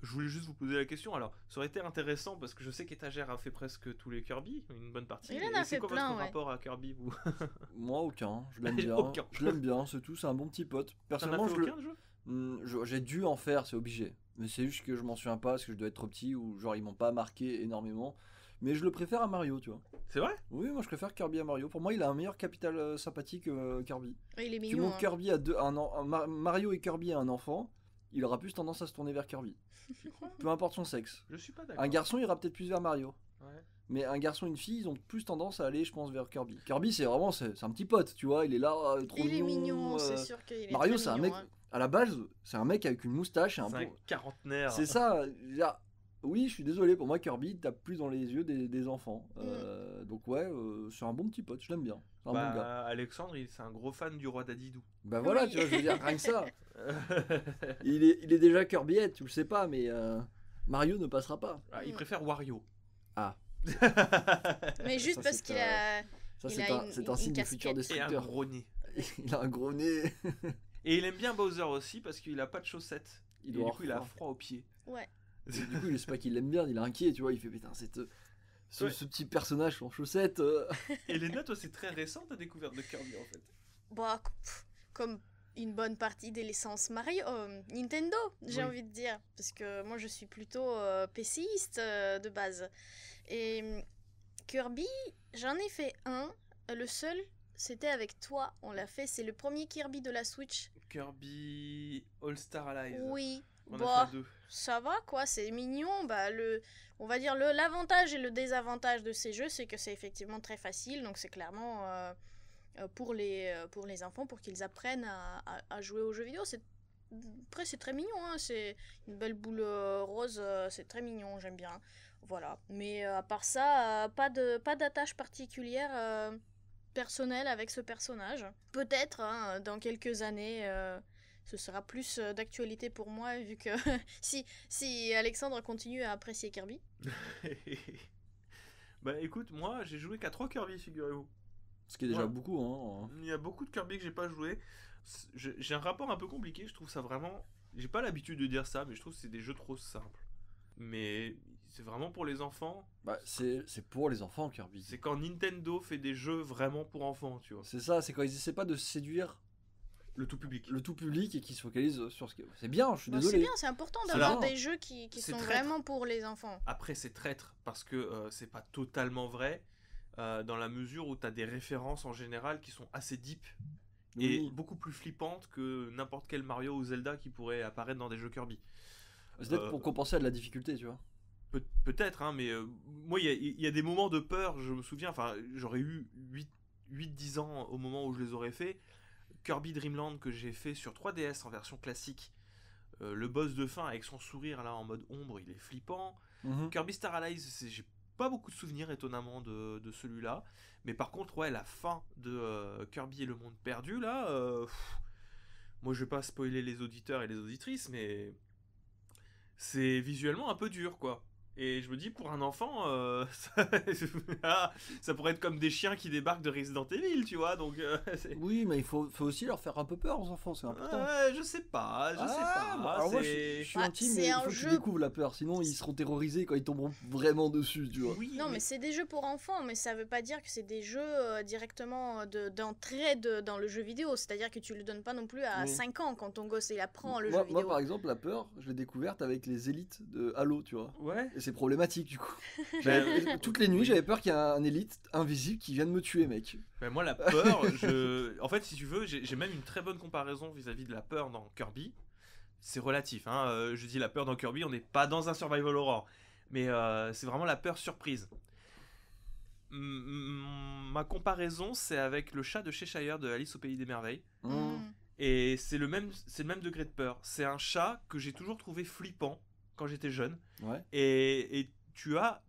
Je voulais juste vous poser la question. Alors, ça aurait été intéressant parce que je sais qu'Étagère a fait presque tous les Kirby, une bonne partie. Il en a Et c'est fait quoi plein, votre ouais. rapport à Kirby, vous? Moi, aucun. Je l'aime bien. Aucun. Je l'aime bien, c'est tout. C'est un bon petit pote. T'en as Personnellement, fait aucun de jeu? j'ai dû en faire, c'est obligé. Mais c'est juste que je m'en souviens pas parce que je dois être trop petit ou genre ils m'ont pas marqué énormément. Mais je le préfère à Mario, tu vois. C'est vrai? Oui, moi je préfère Kirby à Mario. Pour moi, il a un meilleur capital sympathique que Kirby. Il est Tu mignon. montres Hein. Kirby à Mario et Kirby à un enfant, il aura plus tendance à se tourner vers Kirby. Peu importe son sexe. Je suis pas d'accord. Un garçon ira peut-être plus vers Mario. Ouais. Mais un garçon et une fille, ils ont plus tendance à aller, je pense, vers Kirby. Kirby, c'est vraiment, c'est un petit pote, tu vois. Il est là, trop Il est mignon. mignon, c'est sûr qu'il est Mario, très c'est un mignon, mec, hein. à la base, c'est un mec avec une moustache et un C'est un beau... quarantenaire. C'est ça. Là, oui, je suis désolé, pour moi, Kirby tape plus dans les yeux des enfants. Donc ouais, c'est un bon petit pote, je l'aime bien. C'est un bon gars. Alexandre, c'est un gros fan du roi Dadidou. Bah voilà, Oui. tu vois, je veux dire, rien que ça. Il est déjà Kirbyette, tu le sais pas, mais Mario ne passera pas. Ah, il préfère Wario. Ah, Mais juste Ça, parce c'est qu'il a. ça Il c'est a un, une- c'est un une signe du futur casquette. Et un destructeur. gros nez. Il a un gros nez. Et il aime bien Bowser aussi parce qu'il a pas de chaussettes. Il Et doit du avoir coup, il a froid. froid aux pieds. Ouais. Et du coup, je sais pas qu'il l'aime bien, il est inquiet, tu vois. Il fait putain, Ouais. ce petit personnage en chaussettes. Et les notes, c'est très récent ta découverte de Kirby en fait. Bah, comme une bonne partie des licences Mario, Nintendo, j'ai Oui. envie de dire. Parce que moi, je suis plutôt PCiste de base. Et Kirby, j'en ai fait un. Le seul, c'était avec toi. On l'a fait. C'est le premier Kirby de la Switch. Kirby All Star Allies. Oui. On Bah, a fait 2. ça va quoi, c'est mignon. Bah, on va dire l'avantage et le désavantage de ces jeux, c'est que c'est effectivement très facile. Donc c'est clairement pour les enfants, pour qu'ils apprennent à jouer aux jeux vidéo. Après c'est très mignon, hein. C'est une belle boule rose, c'est très mignon, j'aime bien. Voilà. Mais à part ça, pas d'attache particulière personnelle avec ce personnage. Peut-être hein, dans quelques années. Ce sera plus d'actualité pour moi vu que si Alexandre continue à apprécier Kirby. Bah écoute, moi j'ai joué qu'à 3 Kirby, figurez-vous. Ce qui est déjà Ouais. beaucoup, hein. Il y a beaucoup de Kirby que j'ai pas joué. J'ai un rapport un peu compliqué, je trouve ça vraiment. J'ai pas l'habitude de dire ça, mais je trouve que c'est des jeux trop simples. Mais c'est vraiment pour les enfants. Bah, c'est pour les enfants, Kirby. C'est quand Nintendo fait des jeux vraiment pour enfants, tu vois. C'est ça, c'est quand ils essaient pas de séduire Le tout public. le tout public et qui se focalise sur ce qui... C'est bien, je suis Bon, désolé. c'est bien, c'est important C'est d'avoir bien. des jeux qui C'est sont traître. vraiment pour les enfants. Après, c'est traître parce que c'est pas totalement vrai dans la mesure où tu as des références en général qui sont assez deep et Oui. beaucoup plus flippantes que n'importe quel Mario ou Zelda qui pourrait apparaître dans des jeux Kirby. C'est peut-être pour compenser à de la difficulté, tu vois. Peut-être, hein, mais moi, il y a des moments de peur, je me souviens, enfin, j'aurais eu 8-10 ans au moment où je les aurais fait. Kirby Dream Land que j'ai fait sur 3DS en version classique. Le boss de fin avec son sourire là en mode ombre, il est flippant. Mhm. Kirby Star Allies, j'ai pas beaucoup de souvenirs étonnamment de celui-là. Mais par contre, ouais, la fin de Kirby et le monde perdu là, moi je vais pas spoiler les auditeurs et les auditrices, mais c'est visuellement un peu dur quoi. Et je me dis, pour un enfant, ça pourrait être comme des chiens qui débarquent de Resident Evil, tu vois. Donc, Oui, mais il faut aussi leur faire un peu peur aux enfants, c'est important. je sais pas, je sais pas. Alors moi, c'est- je suis Bah, intime, c'est mais il un faut qu'ils jeu- découvrent la peur, sinon ils seront terrorisés quand ils tomberont vraiment dessus, tu vois. Oui, Non, mais c'est des jeux pour enfants, mais ça veut pas dire que c'est des jeux directement d'entrée dans le jeu vidéo. C'est-à-dire que tu le donnes pas non plus à Oui. 5 ans quand ton gosse il apprend le moi, jeu vidéo. moi, par exemple, la peur, je l'ai découverte avec les élites de Halo, tu vois. Ouais. Et c'est problématique, du coup. Ben, Toutes les nuits, j'avais peur qu'il y ait un élite invisible qui vienne me tuer, mec. ben, moi, la peur, en fait, si tu veux, j'ai même une très bonne comparaison vis-à-vis de la peur dans Kirby. C'est relatif, hein. Je dis la peur dans Kirby, on n'est pas dans un survival horror. Mais c'est vraiment la peur surprise. Ma comparaison, c'est avec le chat de Cheshire de Alice au Pays des Merveilles. Mm. Et c'est le même degré de peur. C'est un chat que j'ai toujours trouvé flippant quand j'étais jeune. Ouais. Et tu as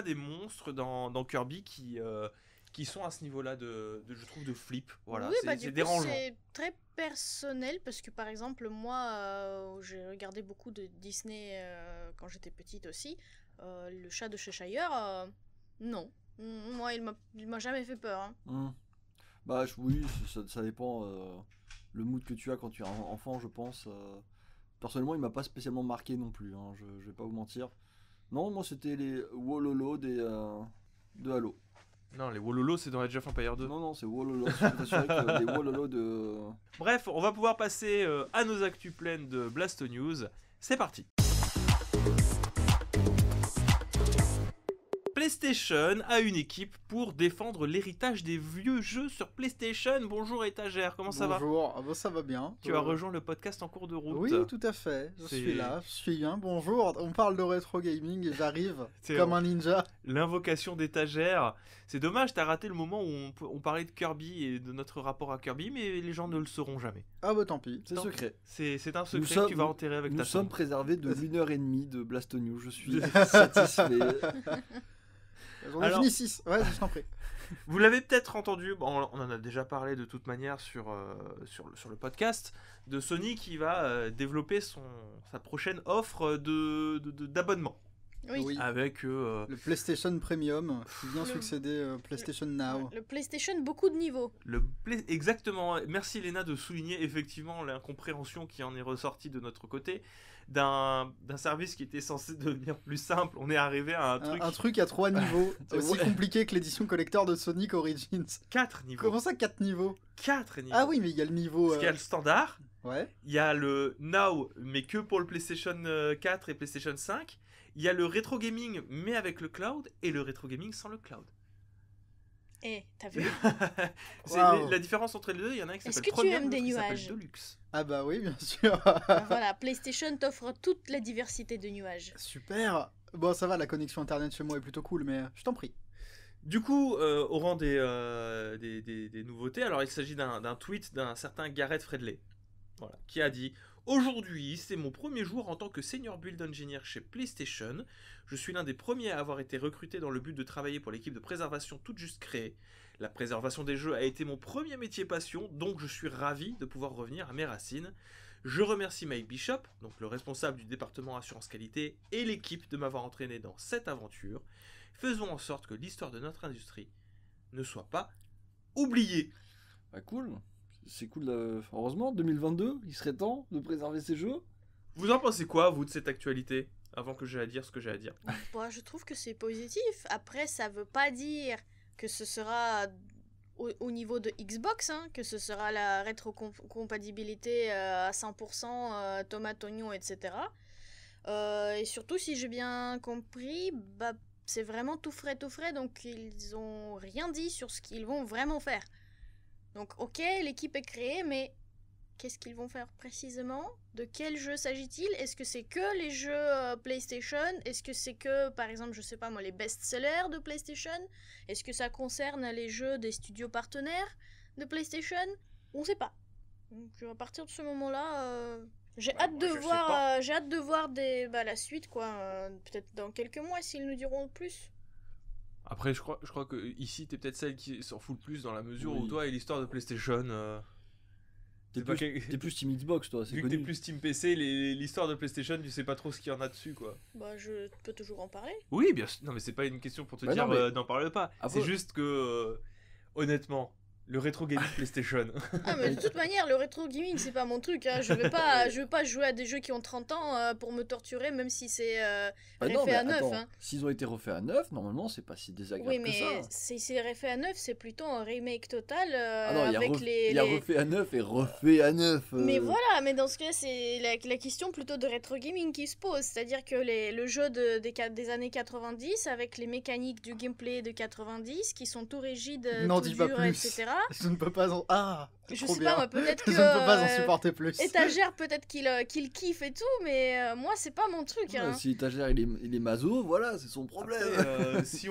des monstres dans Kirby qui sont à ce niveau-là je trouve, de flip. Voilà, Oui, bah, du c'est coup, dérangeant. c'est très personnel parce que par exemple, moi, j'ai regardé beaucoup de Disney quand j'étais petite aussi. Le chat de Cheshire, non. Moi, il m'a jamais fait peur. Hein. Bah oui, ça dépend le mood que tu as quand tu es enfant, je pense. Personnellement, il m'a pas spécialement marqué non plus, hein, je vais pas vous mentir. Non, moi c'était les Wololo de Halo. Non, les Wololo, c'est dans Age of Empires 2. Non, c'est Wololo, je suis assuré que les Wololo de... Bref, on va pouvoir passer à nos actus pleines de Blasto News. C'est parti. PlayStation a une équipe pour défendre l'héritage des vieux jeux sur PlayStation. Bonjour étagère, comment ça va? Bonjour, ah bah, ça va bien. Tu as rejoint le podcast en cours de route. Oui, tout à fait. Je C'est- suis là, je suis bien. Bonjour, on parle de rétro gaming et j'arrive C'est comme un ninja. L'invocation d'étagère. C'est dommage, t'as raté le moment où on parlait de Kirby et de notre rapport à Kirby, mais les gens ne le sauront jamais. Ah bah tant pis. C'est Tant secret. C'est un Nous secret sommes- que tu vas enterrer avec Nous ta sommes tombe. préservés de 1h30 de Blasto News, je suis satisfait. J'en ai Alors- fini 6. Ouais, je t'en prie. Vous l'avez peut-être entendu, bon, on en a déjà parlé de toute manière sur le podcast, de Sony qui va développer sa prochaine offre d'abonnement. Oui. Avec Le PlayStation Premium qui vient Le- succéder PlayStation Now. Le PlayStation, beaucoup de niveaux. exactement. Merci Léna de souligner effectivement l'incompréhension qui en est ressortie de notre côté d'un service qui était censé devenir plus simple. On est arrivé à Un truc à 3 niveaux, C'est aussi vrai. compliqué que l'édition collector de Sonic Origins. 4 niveaux. Comment ça 4 niveaux? 4 niveaux. Ah oui, mais il y a le niveau... Parce qu'il y a le standard, Ouais. il y a le Now, mais que pour le PlayStation 4 et PlayStation 5. Il y a le rétro gaming, mais avec le cloud, et le rétro gaming sans le cloud. Eh, t'as vu? Waouh. La différence entre les deux, il y en a un qui Est-ce s'appelle que tu Premium, aimes des l'autre qui s'appelle nuages? Deluxe. Ah bah oui, bien sûr. Ben voilà, PlayStation t'offre toute la diversité de nuages. Super. Bon, ça va, la connexion internet chez moi est plutôt cool, mais je t'en prie. Du coup, au rang des nouveautés, alors il s'agit d'un tweet d'un certain Gareth Fredley, voilà, qui a dit « Aujourd'hui, c'est mon premier jour en tant que Senior Build Engineer chez PlayStation. Je suis l'un des premiers à avoir été recruté dans le but de travailler pour l'équipe de préservation toute juste créée. La préservation des jeux a été mon premier métier passion, donc je suis ravi de pouvoir revenir à mes racines. Je remercie Mike Bishop, donc le responsable du département assurance qualité, et l'équipe de m'avoir entraîné dans cette aventure. Faisons en sorte que l'histoire de notre industrie ne soit pas oubliée. » Bah cool. C'est cool. Heureusement, 2022, il serait temps de préserver ces jeux. Vous en pensez quoi, vous, de cette actualité? Avant que j'ai à dire ce que j'ai à dire. Bah, je trouve que c'est positif. Après, ça veut pas dire que ce sera au niveau de Xbox, hein, que ce sera la rétrocompatibilité à 100%, tomate, oignon, etc. Et surtout, si j'ai bien compris, bah, c'est vraiment tout frais, donc ils ont rien dit sur ce qu'ils vont vraiment faire. Donc ok, l'équipe est créée, mais qu'est-ce qu'ils vont faire précisément? De quel jeu s'agit-il? Est-ce que c'est que les jeux PlayStation? Est-ce que c'est que, par exemple, je sais pas moi, les best-sellers de PlayStation? Est-ce que ça concerne les jeux des studios partenaires de PlayStation? On sait pas. Donc à partir de ce moment-là, j'ai hâte de voir la suite, quoi. Peut-être dans quelques mois s'ils nous diront plus. Après, je crois que ici, t'es peut-être celle qui s'en fout le plus dans la mesure Oui. où toi et l'histoire de PlayStation. T'es plus Team Xbox, toi, c'est Vu que connu. t'es plus Team PC, l'histoire de PlayStation, tu sais pas trop ce qu'il y en a dessus, quoi. Bah, je peux toujours en parler. Oui, bien sûr. Non, mais c'est pas une question pour te Bah dire non, mais- n'en parle pas. Après- C'est juste que, honnêtement, le rétro gaming PlayStation. Ah, mais de toute manière, le rétro gaming, c'est pas mon truc, hein. Je veux pas jouer à des jeux qui ont 30 ans pour me torturer, même si c'est Bah non, refait mais à neuf, attends, hein. s'ils ont été refaits à neuf, normalement, c'est pas si désagréable Oui, que mais ça. si c'est refait à neuf, c'est plutôt un remake total Ah non, il y a, avec il y a refait à neuf et refait à neuf. Mais voilà, mais dans ce cas, c'est la question plutôt de rétro gaming qui se pose. C'est-à-dire que le jeu des années 90, avec les mécaniques du gameplay de 90, qui sont tout rigides, N'en tout dis pas durs, plus. etc. Je ne peux pas en... Ah, Je trop sais bien. pas, moi, peut-être que... Je ne peux pas en supporter plus. Étagère, peut-être qu'il kiffe et tout, mais moi, c'est pas mon truc. Ouais, Hein. si Étagère il est maso, voilà, c'est son problème. Après, si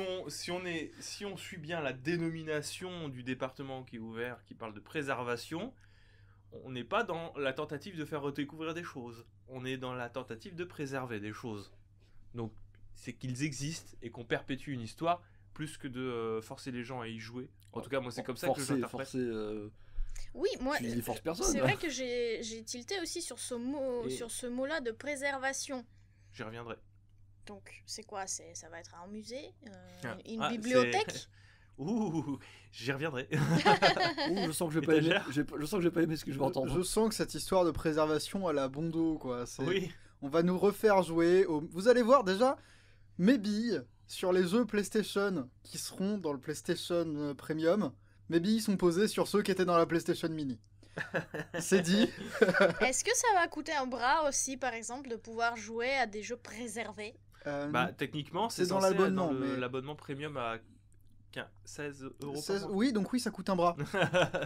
on suit bien la dénomination du département qui est ouvert, qui parle de préservation, on n'est pas dans la tentative de faire redécouvrir des choses. On est dans la tentative de préserver des choses. Donc, c'est qu'ils existent et qu'on perpétue une histoire plus que de forcer les gens à y jouer. En tout cas, moi, c'est comme ça que je l'interprète. Oui, moi, Tu les forces personne. c'est vrai que j'ai tilté aussi sur ce Et- sur ce mot-là de préservation. J'y reviendrai. Donc, c'est quoi? Ça va être un musée, une Ah, bibliothèque. c'est- Ouh, j'y reviendrai. Ouh, je sens que je vais pas aimer. Étagère. Je sens que je vais pas aimer ce que je vais entendre. Je sens que cette histoire de préservation à la bon dos, quoi. Oui. On va nous refaire jouer. Vous allez voir déjà mes billes sur les jeux PlayStation qui seront dans le PlayStation Premium. Mes billes sont posées sur ceux qui étaient dans la PlayStation Mini. C'est dit. Est-ce que ça va coûter un bras aussi, par exemple, de pouvoir jouer à des jeux préservés? Bah, techniquement, c'est C'est dans censé être l'abonnement, dans mais- l'abonnement premium à 16 euros par 16 mois. Oui, donc oui, ça coûte un bras.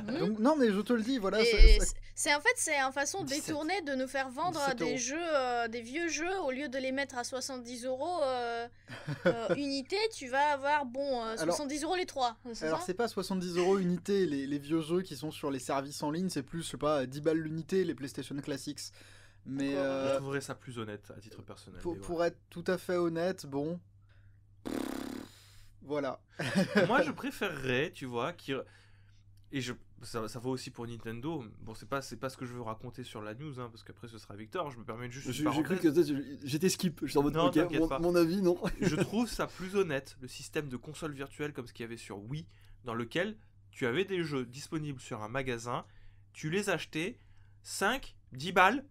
Hmm. Donc, non, mais je te le dis, voilà. Et ça- c'est en fait c'est une façon 17. détournée de nous faire vendre 17 des euros. jeux, des vieux jeux, au lieu de les mettre à 70 euros unité, tu vas avoir 70 euros les 3. C'est Alors ça? c'est pas 70 € unité les vieux jeux qui sont sur les services en ligne, c'est plus, je sais pas, 10 balles l'unité les PlayStation Classics. Mais D'accord. Je trouverais ça plus honnête à titre personnel. mais pour être tout à fait honnête, bon... Voilà. voilà. Moi, je préférerais, tu vois, et ça vaut aussi pour Nintendo. Bon, c'est pas ce que je veux raconter sur la news, hein, parce qu'après ce sera Victor. Je me permets juste J'ai une cru parenthèse. que j'étais skip. Je suis en mode, Non, ok, t'inquiète pas. mon avis, non. Je trouve ça plus honnête, le système de console virtuelle comme ce qu'il y avait sur Wii, dans lequel tu avais des jeux disponibles sur un magasin, tu les achetais, 5, 10 balles,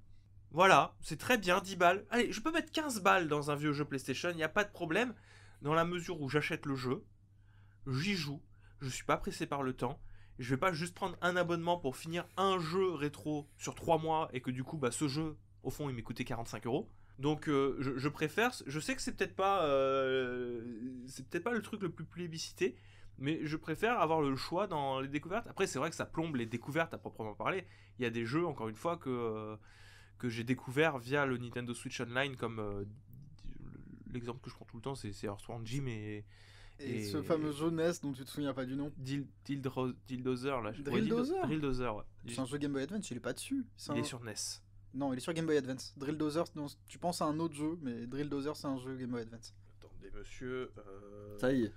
voilà, c'est très bien, 10 balles. Allez, je peux mettre 15 balles dans un vieux jeu PlayStation, il n'y a pas de problème, dans la mesure où j'achète le jeu, j'y joue, je suis pas pressé par le temps, je vais pas juste prendre un abonnement pour finir un jeu rétro sur 3 mois, et que du coup, bah, ce jeu, au fond, il m'est coûté 45 €. Donc je préfère, je sais que c'est peut-être pas le truc le plus plébiscité, mais je préfère avoir le choix dans les découvertes. Après c'est vrai que ça plombe les découvertes à proprement parler. Il y a des jeux encore une fois que j'ai découvert via le Nintendo Switch Online, comme l'exemple que je prends tout le temps, c'est Earthworm Jim et Ce fameux jeu NES dont tu te souviens pas du nom. Drilldozer là. Drilldozer Drilldozer, ouais. C'est un jeu Game Boy Advance, il est pas dessus. Il est sur NES. Non, il est sur Game Boy Advance. Drilldozer, non, tu penses à un autre jeu, mais Drilldozer c'est un jeu Game Boy Advance. Attendez monsieur. Ça y est.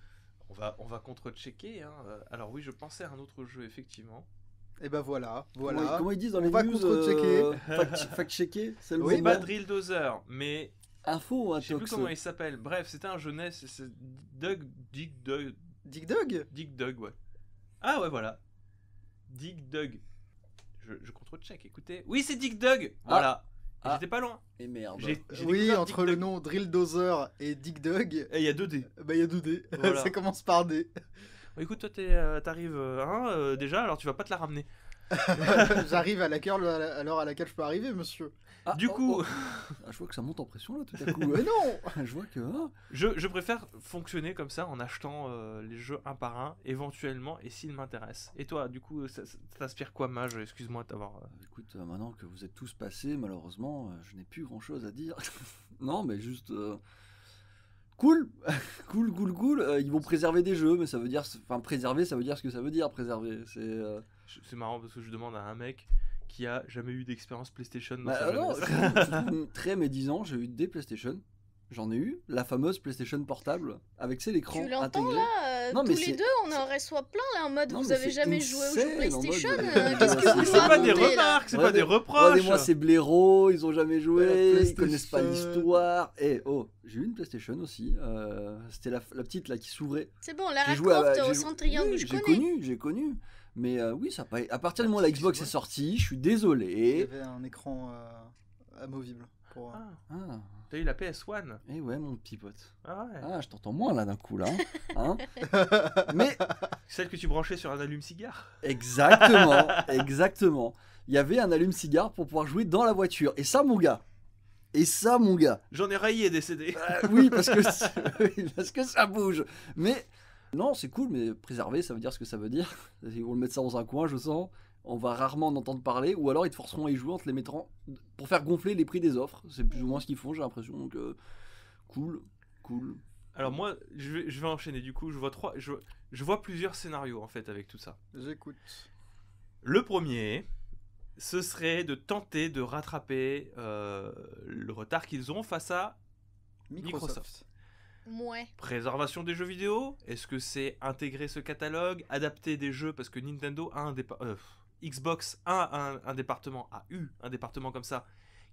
On va contre-checker. Hein. Alors oui, je pensais à un autre jeu, effectivement. Et ben voilà. Comment ils disent dans On les va news contre-checker. Fact-checker, c'est le Oui, C'est mot. pas Drilldozer, mais Info, je sais plus Tox. comment il s'appelle. Bref, c'était un jeunesse. C'est Dig Dig Dug ouais. Ah ouais, voilà. Dig Dug. Je contre-check, écoutez. Oui, c'est Dig Dug. Voilà. Et Ah. j'étais pas loin. Et merde. J'ai Oui, découvert entre Dig le Dug. nom Drilldozer et Dig Dug, Et il y a 2D. bah il y a 2D. Voilà. Ça commence par D. Écoute, toi, t'arrives déjà, alors tu vas pas te la ramener. J'arrive à l'heure à laquelle je peux arriver, monsieur. Ah, Du coup, Ah, je vois que ça monte en pression là tout à coup. Mais non. Je vois que. Ah. je préfère fonctionner comme ça en achetant les jeux un par un, éventuellement, et s'ils m'intéressent. Et toi, du coup, ça t'inspire quoi, Mage? Excuse-moi de t'avoir. Écoute, maintenant que vous êtes tous passés, malheureusement, je n'ai plus grand chose à dire. Non, mais juste. Cool, cool. Ils vont préserver des jeux, mais ça veut dire. Enfin, préserver, ça veut dire ce que ça veut dire, préserver. C'est marrant parce que je demande à un mec qui a jamais eu d'expérience PlayStation dans Bah, sa non, jeunesse. très médisant, j'ai eu des PlayStation. J'en ai eu, la fameuse PlayStation portable, avec l'écran Tu l'entends intégré. là Non, tous mais les c'est- deux, on en reçoit plein là en mode Non, vous mais avez c'est jamais joué aux jeux insane, en mode, PlayStation. c'est- Qu'est-ce que vous nous C'est pas des racontez, là remarques, c'est pas des reproches. Regardez-moi ces blaireaux, ils ont jamais La joué, ils connaissent pas PlayStation. l'histoire. Et oh, j'ai eu une PlayStation aussi, c'était la petite là qui s'ouvrait. C'est bon, Lara J'ai joué à- Croft j'ai au jou- Centrium, oui, je j'ai connais. j'ai connu. Mais oui, ça a pas... à partir du moment où La la Xbox est petite sortie, je suis Il y désolé. avait un écran amovible. Pour, Ah, Ah, t'as eu la PS1. et ouais, mon petit pote. Ah ouais. Ah, je t'entends moins là d'un coup là. Hein. Mais Celle que tu branchais sur un allume-cigare. exactement. Il y avait un allume-cigare pour pouvoir jouer dans la voiture. Et ça, mon gars. J'en ai raillé des CD. Oui, parce que, oui, parce que ça bouge. Mais non, c'est cool, mais préserver, ça veut dire ce que ça veut dire. Ils vont le mettre ça dans un coin, je sens. On va rarement en entendre parler, ou alors ils te forceront à y jouer en te les mettant pour faire gonfler les prix des offres. C'est plus ou moins ce qu'ils font, j'ai l'impression. Donc, cool. Alors moi, je vais enchaîner. Du coup, je vois plusieurs scénarios en fait avec tout ça. J'écoute. Le premier, ce serait de tenter de rattraper le retard qu'ils ont face à Microsoft. Ouais. préservation des jeux vidéo. Est-ce que c'est intégrer ce catalogue, adapter des jeux parce que Nintendo a Xbox a un département, a eu un département comme ça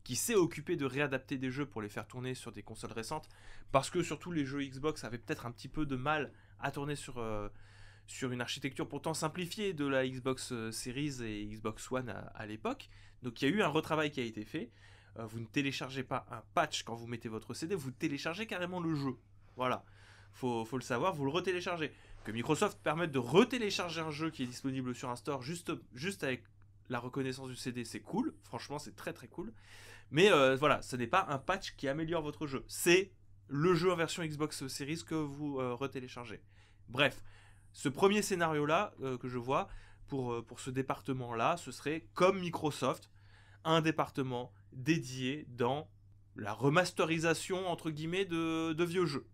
qui s'est occupé de réadapter des jeux pour les faire tourner sur des consoles récentes parce que surtout les jeux Xbox avaient peut-être un petit peu de mal à tourner sur une architecture pourtant simplifiée de la Xbox Series et Xbox One à l'époque. Donc il y a eu un retravail qui a été fait. Vous ne téléchargez pas un patch quand vous mettez votre CD, vous téléchargez carrément le jeu. Voilà, faut le savoir, vous le retéléchargez. Que Microsoft permette de retélécharger un jeu qui est disponible sur un store juste avec la reconnaissance du CD, c'est cool. Franchement, c'est très très cool. Mais voilà, ce n'est pas un patch qui améliore votre jeu. C'est le jeu en version Xbox Series que vous retéléchargez. Bref, ce premier scénario-là que je vois pour ce département-là, ce serait comme Microsoft, un département dédié dans la remasterisation entre guillemets de vieux jeux.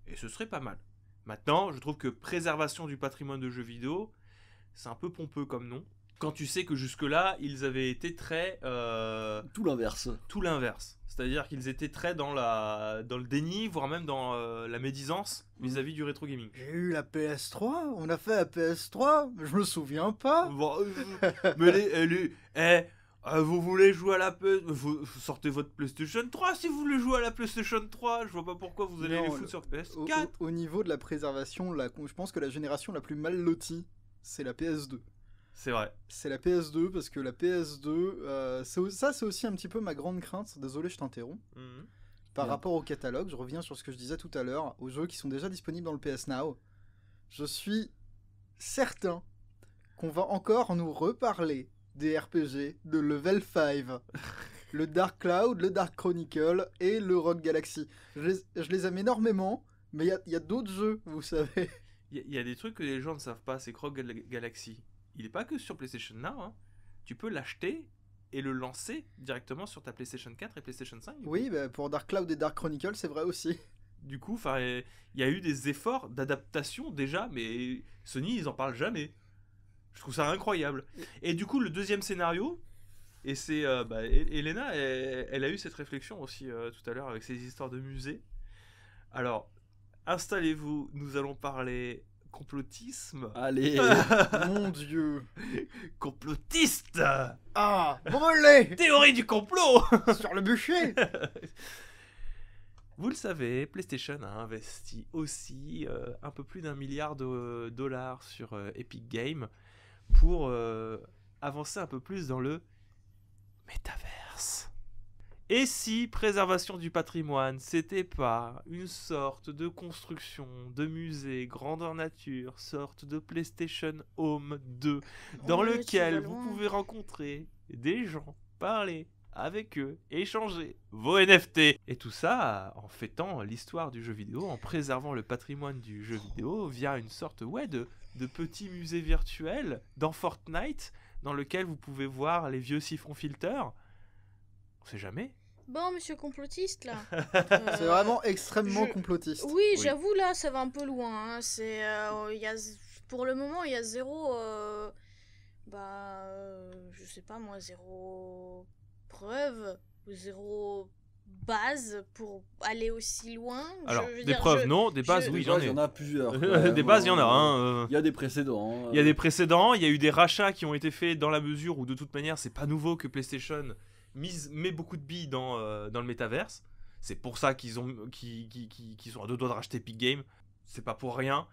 Et ce serait pas mal. Maintenant, je trouve que préservation du patrimoine de jeux vidéo, c'est un peu pompeux comme nom. Quand tu sais que jusque-là, ils avaient été très... Tout l'inverse. tout l'inverse. C'est-à-dire qu'ils étaient très dans le déni, voire même dans la médisance vis-à-vis du rétro gaming. J'ai eu la PS3, on a fait la PS3, je me souviens pas. Bon, mais vous voulez jouer à la PS... Vous sortez votre PlayStation 3 si vous voulez jouer à la PlayStation 3. Je vois pas pourquoi vous allez Non, les foutre sur PS4. Au niveau de la préservation, je pense que la génération la plus mal lotie, c'est la PS2. C'est vrai. C'est la PS2 parce que la PS2, c'est aussi un petit peu ma grande crainte. Désolé, je t'interromps. Mhm. Par Bien. rapport au catalogue, je reviens sur ce que je disais tout à l'heure, aux jeux qui sont déjà disponibles dans le PS Now. Je suis certain qu'on va encore nous reparler des RPG de Level 5. Le Dark Cloud, le Dark Chronicle et le Rogue Galaxy. Je les aime énormément, mais il y a d'autres jeux, vous savez. Il y a des trucs que les gens ne savent pas, c'est que Rogue Galaxy, il est pas que sur PlayStation Now, hein. Tu peux l'acheter et le lancer directement sur ta PlayStation 4 et PlayStation 5. Oui, bah, pour Dark Cloud et Dark Chronicle, c'est vrai aussi. Du coup, il y a eu des efforts d'adaptation déjà, mais Sony, ils en parlent jamais. Je trouve ça incroyable. Et du coup, le deuxième scénario, et c'est Elena, elle a eu cette réflexion aussi tout à l'heure avec ses histoires de musée. Alors, installez-vous, nous allons parler complotisme. Allez. Mon Dieu. Complotiste. Ah, brûlé Théorie du complot. sur le bûcher. Vous le savez, PlayStation a investi aussi un peu plus d'1 milliard de dollars sur Epic Games pour avancer un peu plus dans le métaverse. Et si préservation du patrimoine, c'était pas une sorte de construction de musée grandeur nature, sorte de PlayStation Home 2, dans Oh, mais tu lequel vas vous loin. pouvez rencontrer des gens, parler avec eux, échanger vos NFT. Et tout ça en fêtant l'histoire du jeu vidéo, en préservant le patrimoine du jeu vidéo via une sorte de petit musée virtuel dans Fortnite, dans lequel vous pouvez voir les vieux siphons filters. On sait jamais. Bon, monsieur complotiste, là. C'est vraiment extrêmement je- complotiste. Oui, Oui. j'avoue, là, ça va un peu loin. Hein. Pour le moment, il y a zéro... je sais pas moi, zéro preuve, ou zéro base pour aller aussi loin. Alors, Je veux des dire, preuves, non, des bases, je- oui, Des j'en bases, ai. il y en a plusieurs. quand Des même, bases, il y en a. hein. Hein. Il y a des précédents. Il y a des précédents, il y a eu des rachats qui ont été faits dans la mesure où de toute manière c'est pas nouveau que PlayStation met beaucoup de billes dans le métaverse. C'est pour ça qu'ils sont à deux doigts de racheter Epic Games. C'est pas pour rien.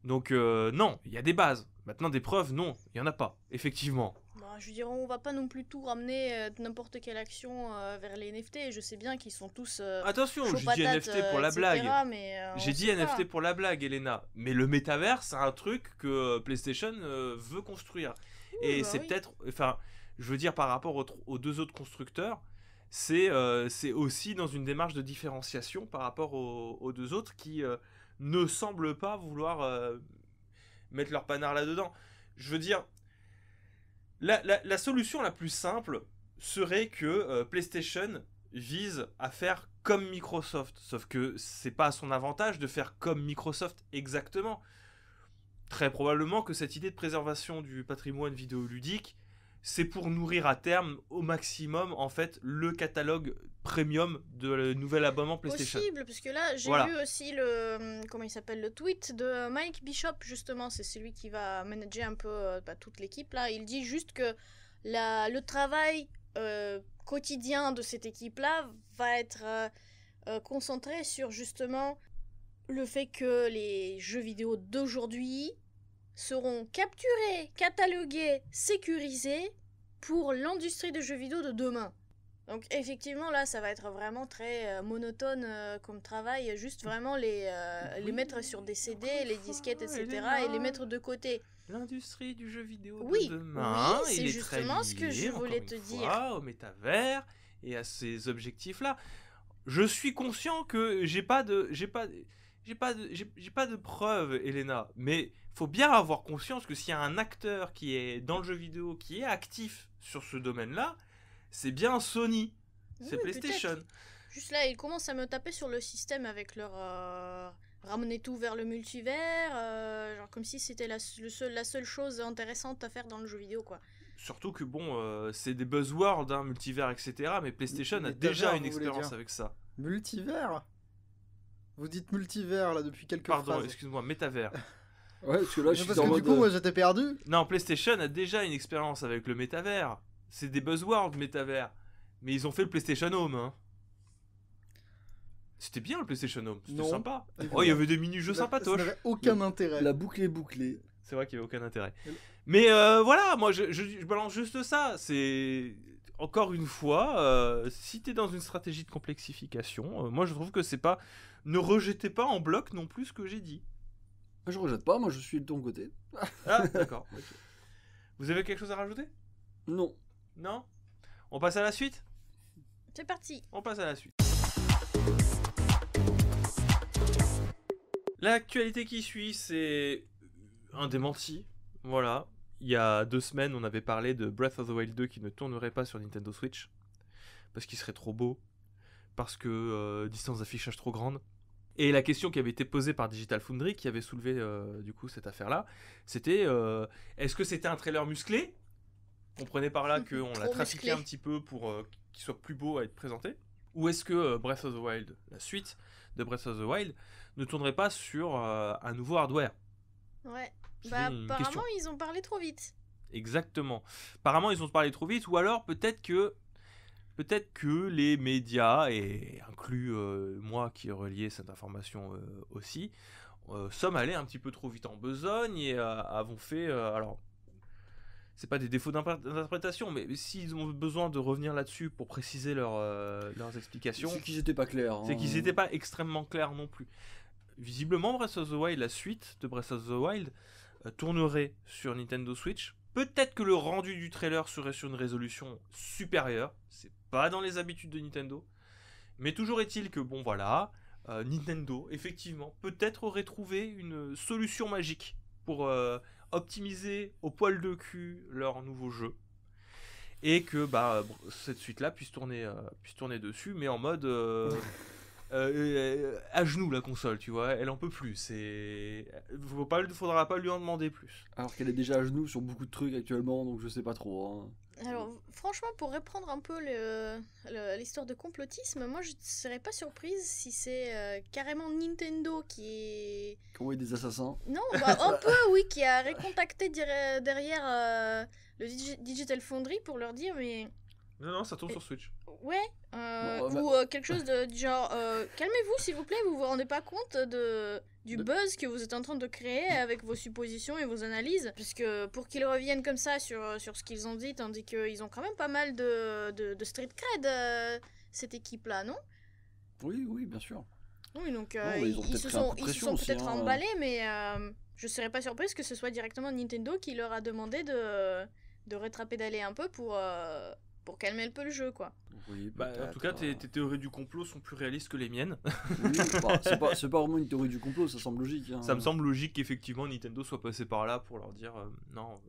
Donc non, il y a des bases. Maintenant des preuves, non, il y en a pas, effectivement. je veux dire, on va pas non plus tout ramener n'importe quelle action vers les NFT. Je sais bien qu'ils sont tous Attention, chauds j'ai dit patates, NFT pour la etc., blague. mais, J'ai on dit sait NFT pas. pour la blague, Elena. Mais le métavers, c'est un truc que PlayStation veut construire. Et bah c'est oui. peut-être, enfin, je veux dire par rapport aux deux autres constructeurs, c'est aussi dans une démarche de différenciation par rapport aux deux autres qui ne semblent pas vouloir mettre leur panard là-dedans. Je veux dire, la solution la plus simple serait que PlayStation vise à faire comme Microsoft. Sauf que c'est pas à son avantage de faire comme Microsoft exactement. Très probablement que cette idée de préservation du patrimoine vidéoludique, c'est pour nourrir à terme au maximum en fait le catalogue premium de le nouvel abonnement PlayStation. Possible, parce que là, j'ai Voilà. vu aussi le tweet de Mike Bishop, justement, c'est celui qui va manager un peu toute l'équipe, là. Il dit juste que le travail quotidien de cette équipe-là va être concentré sur, justement, le fait que les jeux vidéo d'aujourd'hui seront capturés, catalogués, sécurisés pour l'industrie des jeux vidéo de demain. Donc effectivement là ça va être vraiment très monotone comme travail, juste vraiment les mettre sur des CD, les disquettes, etc. et les mettre de côté. L'industrie du jeu vidéo Oui, de demain, oui, c'est il est justement très ce que lié, je voulais encore te une dire. fois, au métavers et à ces objectifs-là. Je suis conscient que j'ai pas de preuves, Elena, mais faut bien avoir conscience que s'il y a un acteur qui est dans le jeu vidéo, qui est actif sur ce domaine-là, c'est bien Sony, c'est Oui, PlayStation. peut-être. Juste là, ils commencent à me taper sur le système avec leur ramener tout vers le multivers, genre comme si c'était la seule chose intéressante à faire dans le jeu vidéo, quoi. Surtout que bon, c'est des buzzwords, hein, multivers, etc. Mais PlayStation a Métavers, déjà une vous voulez expérience dire. avec ça. Multivers. Vous dites multivers là depuis quelques Pardon, phrases. excuse-moi, métavers. Ouais, parce que là, je Mais suis parce en que mode. du coup moi j'étais perdu. Non, PlayStation a déjà une expérience avec le métavers. C'est des buzzwords, métavers. Mais ils ont fait le PlayStation Home, hein. C'était bien le PlayStation Home, c'était Non. sympa. Et Oh, il y avait des mini-jeux Ça sympatoches. n'avait aucun intérêt. La boucle est bouclée. C'est vrai qu'il n'y avait aucun intérêt. Mais voilà, moi je balance juste ça. C'est encore une fois, si t'es dans une stratégie de complexification, moi je trouve que c'est pas. Ne rejetez pas en bloc non plus ce que j'ai dit. Je rejette pas, moi je suis de ton côté. Ah, d'accord. Ok. Vous avez quelque chose à rajouter? Non. Non? On passe à la suite? C'est parti. On passe à la suite. L'actualité qui suit, c'est un démenti. Voilà. Il y a 2 semaines, on avait parlé de Breath of the Wild 2 qui ne tournerait pas sur Nintendo Switch. Parce qu'il serait trop beau. Parce que distance d'affichage trop grande. Et la question qui avait été posée par Digital Foundry, qui avait soulevé du coup cette affaire-là, c'était est-ce que c'était un trailer musclé? Comprenez par là qu'on l'a Trop trafiqué musclé. un petit peu pour qu'il soit plus beau à être présenté? Ou est-ce que Breath of the Wild, la suite de Breath of the Wild, ne tournerait pas sur un nouveau hardware? Ouais. C'est Bah une apparemment question. ils ont parlé trop vite. Exactement. Apparemment, ils ont parlé trop vite, ou alors peut-être que les médias, et inclus moi qui ai relié cette information aussi, sommes allés un petit peu trop vite en besogne et avons fait... alors, c'est pas des défauts d'interprétation, mais s'ils ont besoin de revenir là-dessus pour préciser leurs explications, C'est qu'ils étaient pas clairs. c'est qu'ils n'étaient pas extrêmement clairs non plus. Visiblement, Breath of the Wild, la suite de Breath of the Wild, tournerait sur Nintendo Switch. Peut-être que le rendu du trailer serait sur une résolution supérieure. C'est pas dans les habitudes de Nintendo. Mais toujours est-il que, bon voilà, Nintendo, effectivement, peut-être aurait trouvé une solution magique pour optimiser au poil de cul leur nouveau jeu. Et que cette suite-là puisse tourner dessus, mais en mode à genoux la console, tu vois, elle en peut plus. Faudra pas lui en demander plus. Alors qu'elle est déjà à genoux sur beaucoup de trucs actuellement, donc je sais pas trop. Hein. Alors, franchement, pour reprendre un peu l'histoire de complotisme, moi je ne serais pas surprise si c'est carrément Nintendo qui est. Comment des assassins? Non, un peu, oui, qui a recontacté derrière le Digital Foundry pour leur dire, mais. Non, ça tourne sur Switch. Ouais, Bon, ou quelque chose du genre calmez-vous s'il vous plaît, vous vous rendez pas compte du buzz que vous êtes en train de créer avec vos suppositions et vos analyses, puisque pour qu'ils reviennent comme ça sur ce qu'ils ont dit, tandis qu'ils ont quand même pas mal de street cred, cette équipe là, non? Oui, bien sûr. Oui, donc mais ils ont ils peut-être se fait un coup sont, de ils se pression sont aussi, peut-être hein. emballés, mais je serais pas surprise que ce soit directement Nintendo qui leur a demandé de rétropédaler un peu pour calmer un peu le jeu, quoi. Oui, En tout cas, tes théories du complot sont plus réalistes que les miennes. Oui, c'est pas vraiment une théorie du complot, ça semble logique. Hein. Ça me semble logique qu'effectivement Nintendo soit passé par là pour leur dire non.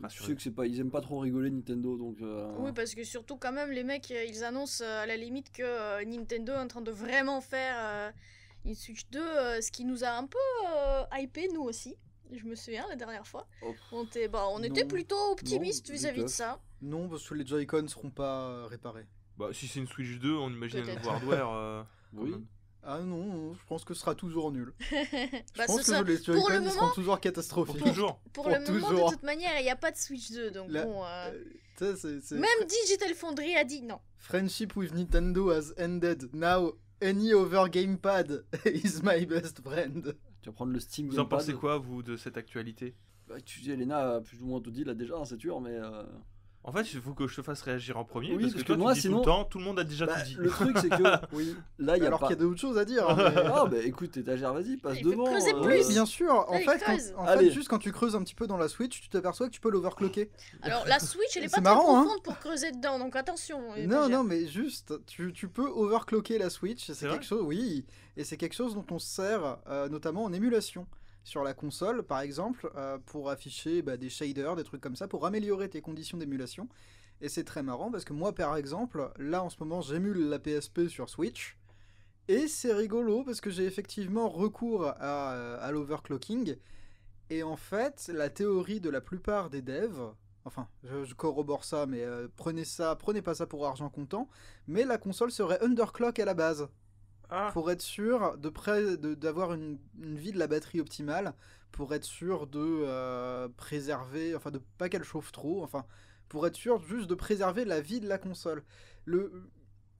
Je sais que c'est pas, ils aiment pas trop rigoler Nintendo, donc. Oui, parce que surtout quand même les mecs, ils annoncent à la limite que Nintendo est en train de vraiment faire une Switch 2, ce qui nous a un peu hypé nous aussi. Je me souviens la dernière fois. Oh. On était plutôt optimistes vis-à-vis de ça. Non, parce que les Joy-Con seront pas réparés. Bah, si c'est une Switch 2, on imagine un Peut-être. nouveau hardware. Oui. quand même. Ah non, je pense que ce sera toujours nul. Je Bah, pense ce que sera- les pour le Joy-Con moment- seront toujours catastrophiques. Pour toujours. Pour pour le moment, toujours. de toute manière, il n'y a pas de Switch 2, donc La- bon. Tu sais, c'est Même Digital Foundry a dit non. Friendship with Nintendo has ended. Now any other gamepad is my best friend. Tu vas prendre le Steam Vous en Gamepad. pensez quoi, vous, de cette actualité? Bah, tu dis, Elena a plus ou moins tout dit là déjà, hein, c'est sûr, mais. En fait, il faut que je te fasse réagir en premier, Oui, parce que parce que toi, moi, tu dis sinon- tout le temps, tout le monde a déjà Bah, tout dit. le truc, c'est que. Oui. Là, il y a Alors pas. qu'il y a d'autres choses à dire. hein, mais- Ah, bah écoute, étagère, vas-y, passe Il faut devant. creuser Oui, plus. bien sûr. En Allez, fait, creuse. Allez. juste quand tu creuses un petit peu dans la Switch, tu t'aperçois que tu peux l'overclocker. Alors la Switch, elle est C'est pas très marrant, hein. profonde pour creuser dedans, donc attention. Non, étagère. non, mais juste, tu peux overclocker la Switch. C'est vrai quelque chose, oui, et c'est quelque chose dont on se sert notamment en émulation sur la console, par exemple, pour afficher des shaders, des trucs comme ça, pour améliorer tes conditions d'émulation. Et c'est très marrant parce que moi, par exemple, là en ce moment, j'émule la PSP sur Switch. Et c'est rigolo parce que j'ai effectivement recours à l'overclocking. Et en fait, la théorie de la plupart des devs, enfin, je corrobore ça, mais prenez pas ça pour argent comptant, mais la console serait underclock à la base, Ah, pour être sûr d'avoir une vie de la batterie optimale, pour être sûr de préserver, enfin de pas qu'elle chauffe trop, enfin pour être sûr juste de préserver la vie de la console.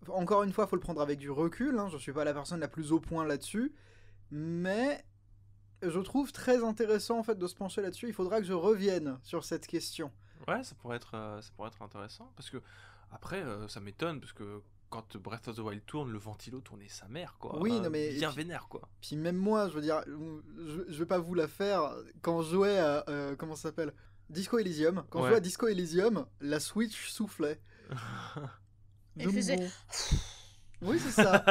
Encore une fois, faut le prendre avec du recul, hein, je suis pas la personne la plus au point là-dessus, mais je trouve très intéressant en fait de se pencher là-dessus. Il faudra que je revienne sur cette question. ouais, ça pourrait être intéressant, parce que après, ça m'étonne, parce que quand Breath of the Wild tourne, le ventilo tournait sa mère, quoi. Oui, non, mais- bien vénère, quoi. Puis même moi, je veux dire, je vais pas vous la faire. Quand je jouais à comment ça s'appelle, Disco Elysium. Quand je Ouais. jouais à Disco Elysium, la Switch soufflait. Elle Donc faisait- bon. Oui, c'est ça.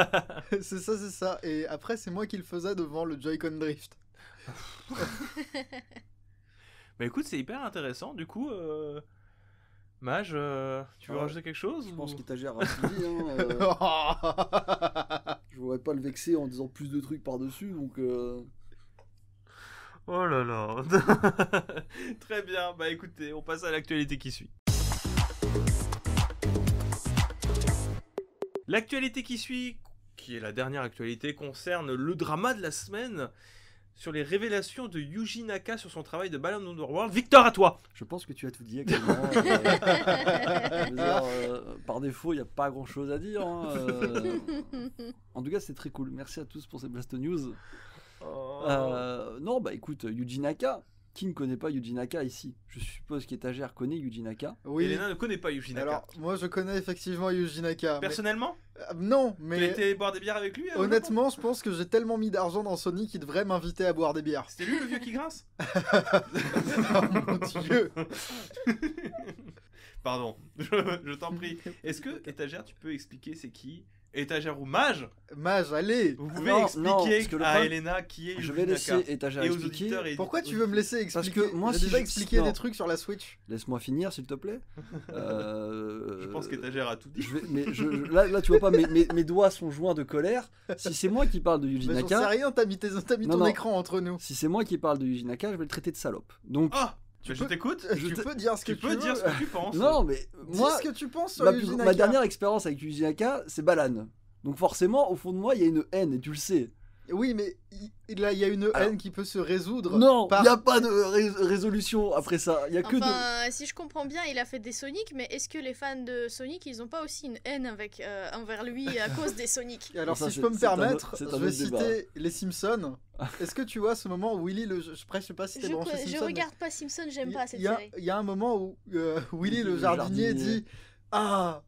c'est ça. Et après, c'est moi qui le faisais devant le Joy-Con Drift. Bah écoute, c'est hyper intéressant, du coup, Mage, tu veux Ouais, rajouter quelque chose Je pense ou- qu'étagère a tout dit. Hein, je voudrais pas le vexer en disant plus de trucs par-dessus, donc. Oh là là. Très bien, bah écoutez, on passe à l'actualité qui suit. L'actualité qui suit, qui est la dernière actualité, concerne le drama de la semaine sur les révélations de Yuji Naka sur son travail de Balan Underworld. Victor, à toi. Je pense que tu as tout dit actuellement. Je veux dire, par défaut, il n'y a pas grand chose à dire. Hein, En tout cas, c'est très cool. Merci à tous pour ces Blast News. Non, bah écoute, Yuji Naka, Qui ne connaît pas Yuji Naka ici? Je suppose qu'Étagère connaît Yuji Naka. Oui. Elena ne connaît pas Yuji Naka. Alors, moi, je connais effectivement Yuji Naka. Personnellement, Non, tu as mais été boire des bières avec lui honnêtement, je pense que j'ai tellement mis d'argent dans Sony qu'il devrait m'inviter à boire des bières. C'était lui le vieux qui grince Oh mon dieu. Pardon, je t'en prie. Est-ce que Étagère, tu peux expliquer c'est qui? Étagère ou Mage? Mage, allez. Vous pouvez Non, expliquer parce que le à problème- Elena qui est Je Yuji vais laisser Naka. Étagère Et aux expliquer. auditeurs et Pourquoi tu veux me laisser Parce expliquer? que moi, J'ai si déjà je- expliqué non. des trucs sur la Switch. Laisse-moi finir, s'il te plaît. Je pense qu'Étagère a tout dit. Là, tu vois pas, mes doigts sont joints de colère. Si c'est moi qui parle de Yuji Mais j'en sais Naka, rien, t'as mis Non, ton non. écran entre nous. si c'est moi qui parle de Yuji Naka, je vais le traiter de salope. Donc, Ah, Tu je peux- t'écoute. Tu peux dire ce que Tu tu peux veux. dire ce que tu penses. non, mais Dis moi, ce que tu penses sur ma, Yuji plus- Naka. ma dernière expérience avec Yuji Naka, c'est Balan. Donc forcément, au fond de moi, il y a une haine, et tu le sais. Oui, mais là, il y a une Alors- haine qui peut se résoudre. Non, il par... n'y a pas de résolution après ça. Il y a que de... Enfin, si je comprends bien, il a fait des Sonic, mais est-ce que les fans de Sonic, ils ont pas aussi une haine envers lui à cause des Sonic? Alors, Ça, si je c'est- peux me c'est un permettre, autre- c'est un je vais autre débat. citer les Simpsons. Est-ce que tu vois ce moment où Willy, je sais pas si t'es Je, branché je Simpsons. regarde pas Simpson, j'aime mais pas cette il y a- série. Il y a un moment où Willy, le Le jardinier, jardinier. dit Ah,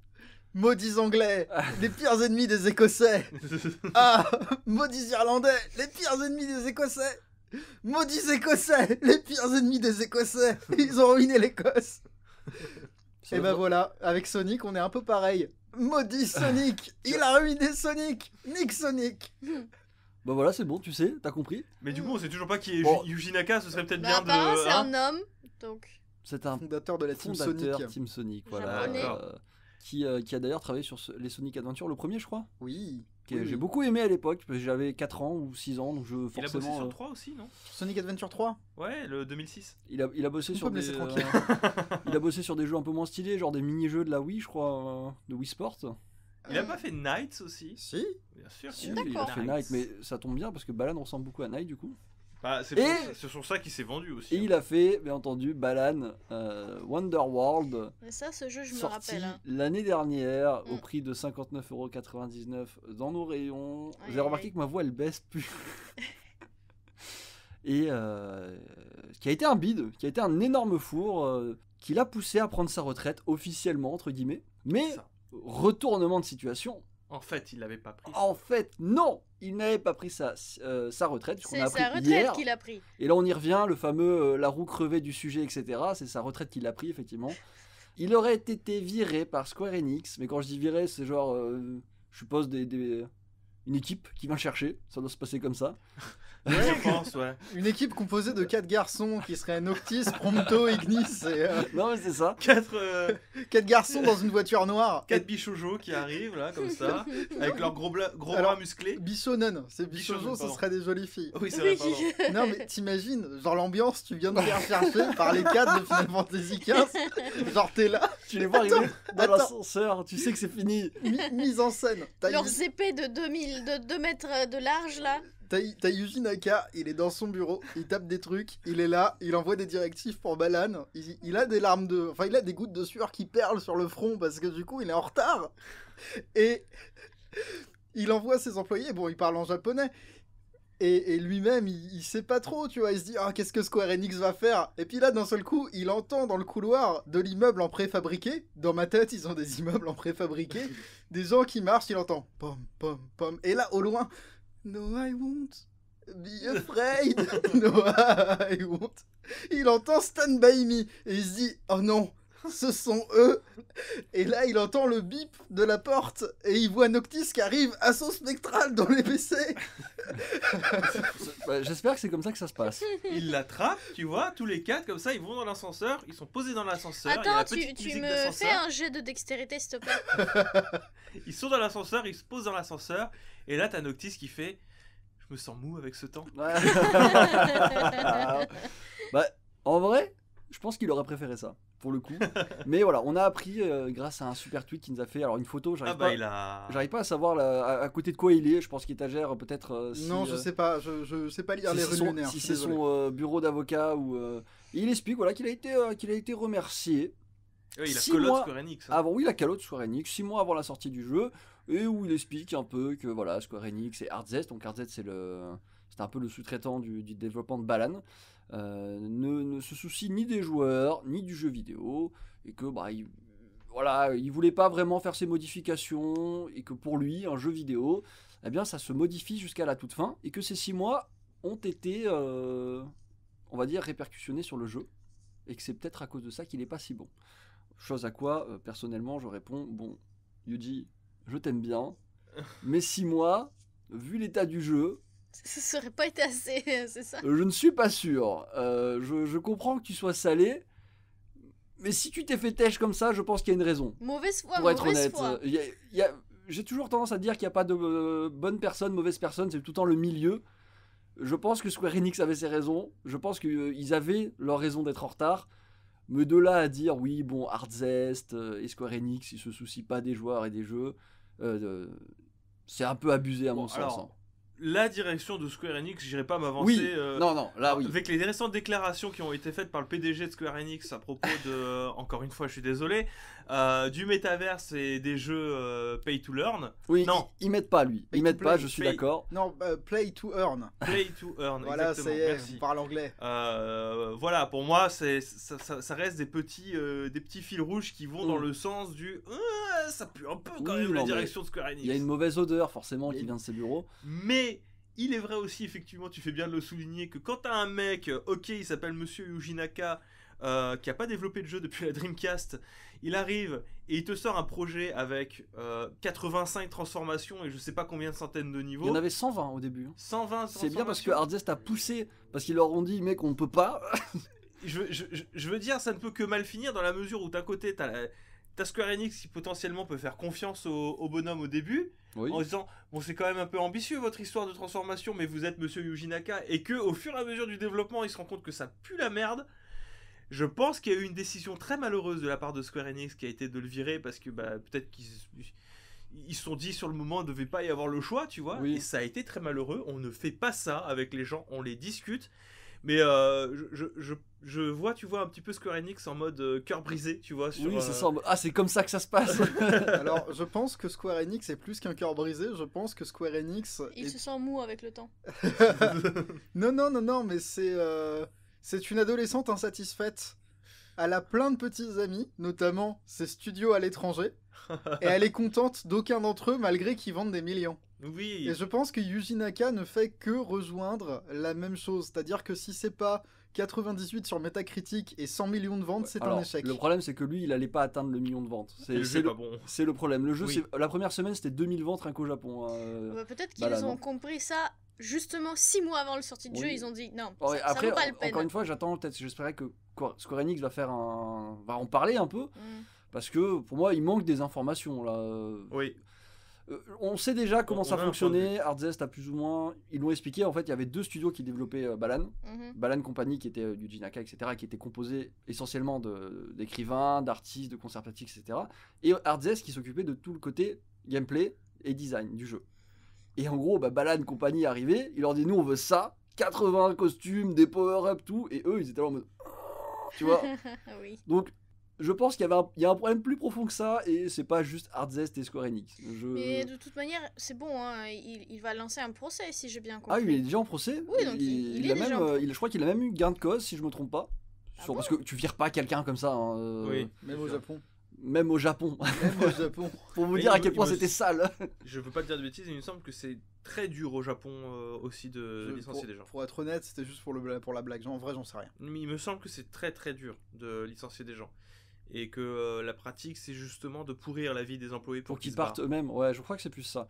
maudits Anglais, les pires ennemis des Écossais. Ah, maudits Irlandais, les pires ennemis des Écossais. Maudits Écossais, les pires ennemis des Écossais. Ils ont ruiné l'Écosse. C'est Et ben vrai. voilà, avec Sonic, on est un peu pareil. Maudit Sonic, il a ruiné Sonic. Nick Sonic. Bah voilà, c'est bon, tu sais, t'as compris. Mais du coup, on sait toujours pas qui est Bon. Yuji Naka. Ce serait peut-être Bah, bien apparemment, c'est de. un homme, donc. C'est un Fondateur de la team fondateur Sonic. Team Sonic, voilà. Japonais. Qui a d'ailleurs travaillé sur les Sonic Adventure, le premier, je crois. Oui. Que oui, j'ai oui. beaucoup aimé à l'époque, parce que j'avais 4 ans ou 6 ans, donc Il a bossé forcément. sur 3 aussi, non? Sonic Adventure 3. Ouais, le 2006. Il a bossé On sur peut me des. laisser tranquille. Il a bossé sur des jeux un peu moins stylés, genre des mini-jeux de la Wii, je crois, de Wii Sport. Il a pas fait Knights aussi? Si. Bien sûr. Si, qu'il a il a D'accord. fait Knight, mais ça tombe bien parce que Balan ressemble beaucoup à Knight du coup. Bah, c'est sur ça qu'il s'est vendu aussi. Et il a fait, bien entendu, Balan Wonderworld, Mais ça, ce jeu, je me sorti rappelle. Hein. l'année dernière au Mm. prix de 59,99€ dans nos rayons. Vous Aïe, avez remarqué aïe. que ma voix elle baisse plus. Et qui a été un bide, qui a été un énorme four, qui l'a poussé à prendre sa retraite officiellement, entre guillemets. Mais Ça. retournement de situation. En fait, il l'avait pas pris. En fait, non, il n'avait pas pris sa retraite, puisqu'on C'est a sa appris retraite hier. qu'il a pris. Et là, on y revient, le fameux la roue crevée du sujet, etc. C'est sa retraite qu'il a pris, effectivement. Il aurait été viré par Square Enix, mais quand je dis viré, c'est genre, je suppose, une équipe qui vient le chercher. Ça doit se passer comme ça. Je pense, ouais. Une équipe composée de 4 garçons qui seraient Noctis, Prompto, Ignis et Non, mais c'est ça. 4 garçons dans une voiture noire. 4 bichojos qui arrivent là, comme ça, avec leurs gros Alors, bras musclés. Bishonen, c'est Bishonen, Bishojo, ce pardon. seraient des jolies filles. Oui, c'est vrai, pardon. Non mais t'imagines, genre l'ambiance, tu viens de faire chercher par les 4 de Final Fantasy XV. Genre t'es là, Tu les vois arriver dans attends. l'ascenseur, tu sais que c'est fini. mise en scène. T'as Leurs épées de 2 mètres de large, là. T'as Yuji Naka, il est dans son bureau, il tape des trucs, il est là, il envoie des directives pour Balan, il a des larmes de... Enfin, il a des gouttes de sueur qui perlent sur le front parce que du coup, il est en retard. Et il envoie ses employés, bon, il parle en japonais, et lui-même, il sait pas trop, tu vois, il se dit, ah, qu'est-ce que Square Enix va faire? Et puis là, d'un seul coup, il entend dans le couloir de l'immeuble en préfabriqué, dans ma tête, ils ont des immeubles en préfabriqué, des gens qui marchent, il entend, pom, pom, pom, et là, au loin... No, I won't be afraid. No, I won't. Il entend Stand By Me et il se dit oh non, ce sont eux. Et là, il entend le bip de la porte et il voit Noctis qui arrive, assaut spectral dans les PC. Bah, j'espère que c'est comme ça que ça se passe. Ils l'attrapent, tu vois, tous les 4 comme ça, ils vont dans l'ascenseur, ils sont posés dans l'ascenseur. il y a la Attends, petite tu musique me d'ascenseur. fais un jet de dextérité, s'il te plaît. Ils sont dans l'ascenseur, ils se posent dans l'ascenseur, et là t'as Noctis qui fait je me sens mou avec ce temps. Ouais. Bah, en vrai, je pense qu'il aurait préféré ça, pour le coup. Mais voilà, on a appris grâce à un super tweet qu'il nous a fait. Alors, une photo, Ah j'arrive bah pas. il a. J'arrive pas à savoir à côté de quoi il est. Je pense qu'étagère peut-être. Si, Non, je sais pas, je sais pas lire si les c'est runes son, lunaires. si je suis c'est désolé. son bureau d'avocat ou. Et il explique voilà qu'il a été remercié Ouais, il a 6 colotte mois Square Enix. Hein. avant. Oui, la calotte Square Enix 6 mois avant la sortie du jeu. et où il explique un peu que voilà, Square Enix et Artzest, donc Artzest c'est un peu le sous-traitant du développement de Balan, ne se soucie ni des joueurs, ni du jeu vidéo, et que bah, il voulait pas vraiment faire ses modifications, et que pour lui, un jeu vidéo, eh bien ça se modifie jusqu'à la toute fin, et que ces 6 mois ont été, on va dire, répercutionnés sur le jeu, et que c'est peut-être à cause de ça qu'il n'est pas si bon. Chose à quoi, personnellement, je réponds, bon, Yuji, je t'aime bien, mais 6 mois, vu l'état du jeu, Ça serait pas été assez, c'est ça. je ne suis pas sûr. Je comprends que tu sois salé, mais si tu t'es fait têche comme ça, je pense qu'il y a une raison. Mauvaise foi, Pour être mauvaise honnête, foi. j'ai toujours tendance à dire qu'il n'y a pas de bonne personne, mauvaise personne, c'est tout le temps le milieu. Je pense que Square Enix avait ses raisons, je pense qu'ils avaient leur raison d'être en retard, mais de là à dire, oui, bon, Artzest et Square Enix, ils se soucient pas des joueurs et des jeux, c'est un peu abusé à mon sens. Alors, hein. la direction de Square Enix, j'irai pas m'avancer. Oui, non, là oui. Avec les récentes déclarations qui ont été faites par le PDG de Square Enix à propos de, encore une fois, je suis désolé, du métaverse et des jeux pay to learn. Oui, non, ils mettent pas lui, Pay ils to mettent pas, play. je suis Pay- d'accord. Non, play to earn. play to earn. Voilà, exactement. ça y est, Merci. on parle anglais. Voilà, pour moi, ça reste des petits fils rouges qui vont dans le sens du ça pue un peu quand Oui, même la non, mais direction de Square Enix. Il y a une mauvaise odeur forcément Il y a qui une- vient de ces bureaux. Mais il est vrai aussi, effectivement, tu fais bien de le souligner, que quand t'as un mec, ok, il s'appelle Monsieur Yuji Naka, qui a pas développé de jeu depuis la Dreamcast, il arrive et il te sort un projet avec 85 transformations et je sais pas combien de centaines de Il niveaux. y en avait 120 au début. 120 C'est bien parce que transformations. Artzest a poussé, parce qu'ils leur ont dit, mec, on ne peut pas. Je veux dire, ça ne peut que mal finir dans la mesure où d'un côté, t'as Square Enix qui potentiellement peut faire confiance au bonhomme au début, Oui. en disant bon, c'est quand même un peu ambitieux votre histoire de transformation, mais vous êtes Monsieur Yuji Naka, et que au fur et à mesure du développement, il se rend compte que ça pue la merde. Je pense qu'il y a eu une décision très malheureuse de la part de Square Enix qui a été de le virer parce que bah, peut-être qu'ils se sont dit sur le moment il ne devait pas y avoir le choix, tu vois, Oui. et ça a été très malheureux. On ne fait pas ça avec les gens, on les discute. Mais je vois, tu vois, un petit peu Square Enix en mode cœur brisé, tu vois. Sur, Oui, c'est ça. Ah, c'est comme ça que ça se passe. Alors, je pense que Square Enix est plus qu'un cœur brisé. Je pense que Square Enix. Il est- se sent mou avec le temps. Non, mais c'est une adolescente insatisfaite. Elle a plein de petits amis, notamment ses studios à l'étranger, et elle est contente d'aucun d'entre eux malgré qu'ils vendent des millions. Oui. Et je pense que Yuji Naka ne fait que rejoindre la même chose, c'est-à-dire que si c'est pas 98 sur Metacritic et 100 millions de ventes, c'est Alors, un échec. le problème, c'est que lui, il allait pas atteindre le million de ventes. Et C'est le c'est jeu est le, pas bon. c'est le problème. Le jeu, Oui. la première semaine, c'était 2000 ventes rien qu'au Japon. hein. Bah, peut-être qu'ils Balan, ont hein. compris ça justement 6 mois avant le sortie de jeu. Oui. Ils ont dit non, Ouais, ça après, vaut pas le peine. encore une fois, j'espérais que Square Enix va en parler un peu, Mm. parce que pour moi, il manque des informations là. Oui. On sait déjà comment On ça a un fonctionnait. Artzest a plus ou moins, ils l'ont expliqué. En fait, il y avait 2 studios qui développaient Balan. Mhm. Balan Company qui était Yuji Naka, etc., qui était composé essentiellement d'écrivains, d'artistes, de concerts plastiques, etc. Et Artzest qui s'occupait de tout le côté gameplay et design du jeu. Et en gros, Balan Company est arrivé, il leur dit nous on veut ça, 80 costumes, des power-up, tout, et eux ils étaient là en mode tu vois. Oui. Donc je pense qu'il y a un problème plus profond que ça, et c'est pas juste Artzest et Square Enix. Mais de toute manière, c'est bon, hein, il va lancer un procès si j'ai bien Ah compris. oui, il est déjà en procès. Oui, donc il est a déjà même, en pro- je crois qu'il a même eu gain de cause, si je me trompe pas. Ah Parce que tu vires pas quelqu'un comme ça, hein, Oui. Même au Japon. même au Japon, Même au Japon. pour vous Mais dire à il quel me- point il me- c'était sale. Je veux pas te dire de bêtises, mais il me semble que c'est très dur au Japon aussi de licencier des gens. Pour être honnête, c'était juste pour la blague. En vrai, j'en sais rien. Mais il me semble que c'est très très dur de licencier des gens. Et que la pratique, c'est justement de pourrir la vie des employés pour Pour qu'ils se barrent. partent eux-mêmes, ouais, je crois que c'est plus ça.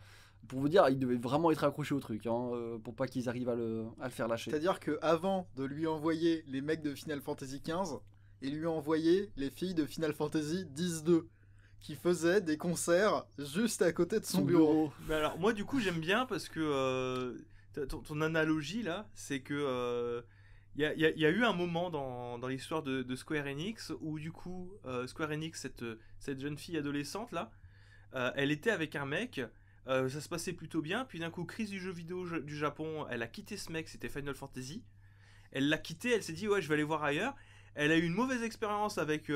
Pour vous dire, ils devaient vraiment être accrochés au truc, hein, pour pas qu'ils arrivent à le faire lâcher. C'est-à-dire que avant de lui envoyer les mecs de Final Fantasy XV, il lui a envoyé les filles de Final Fantasy X-2 qui faisaient des concerts juste à côté de son bureau. Mais alors, moi, du coup, j'aime bien parce que ton analogie là, c'est que il y a eu un moment dans l'histoire de Square Enix où, du coup, Square Enix, cette jeune fille adolescente là, elle était avec un mec. Ça se passait plutôt bien, puis d'un coup, crise du jeu vidéo du Japon, elle a quitté ce mec, c'était Final Fantasy. Elle l'a quitté, elle s'est dit ouais, je vais aller voir ailleurs. Elle a eu une mauvaise expérience avec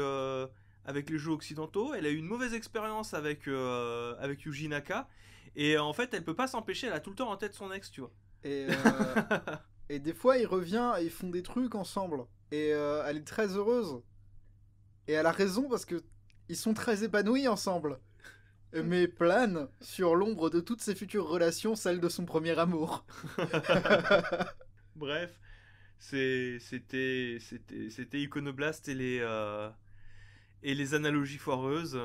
avec les jeux occidentaux. Elle a eu une mauvaise expérience avec Yuji Naka. Et en fait, elle peut pas s'empêcher, elle a tout le temps en tête son ex, tu vois. Et, et des fois, il revient et ils font des trucs ensemble. Et elle est très heureuse. Et elle a raison parce que ils sont très épanouis ensemble. Mais plane sur l'ombre de toutes ses futures relations, celle de son premier amour. Bref, c'était Iconoblast et les analogies foireuses.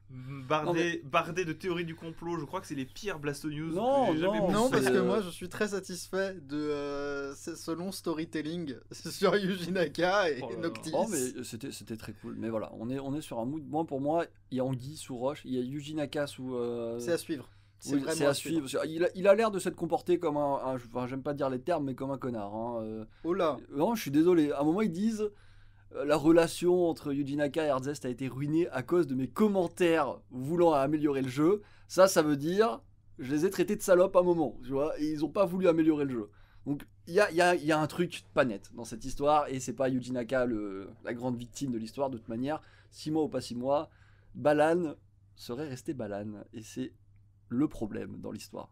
Bardé de théories du complot, je crois que c'est les pires Blasto News Non, que j'ai jamais non, vues. Non, parce c'est, que moi je suis très satisfait de ce long storytelling sur Yuji Naka et Oh là là. Noctis. Oh, mais c'était très cool. Mais voilà, on est sur un mood. Moi, pour moi, il y a Anguille sous roche, il y a Yuji Naka sous. C'est à suivre. Oui, Vraiment c'est à suivre. Il a l'air de s'être comporté comme enfin, j'aime pas dire les termes, mais comme un connard. Hein. Oh là. Non, je suis désolé. À un moment, ils disent la relation entre Yuji Naka et Artzest a été ruinée à cause de mes commentaires voulant améliorer le jeu. Ça veut dire je les ai traités de salopes à un moment, tu vois, et ils ont pas voulu améliorer le jeu. Donc il y a un truc pas net dans cette histoire, et c'est pas Yuji Naka la grande victime de l'histoire. De toute manière, 6 mois ou pas 6 mois, Balan serait resté Balan, et c'est le problème dans l'histoire.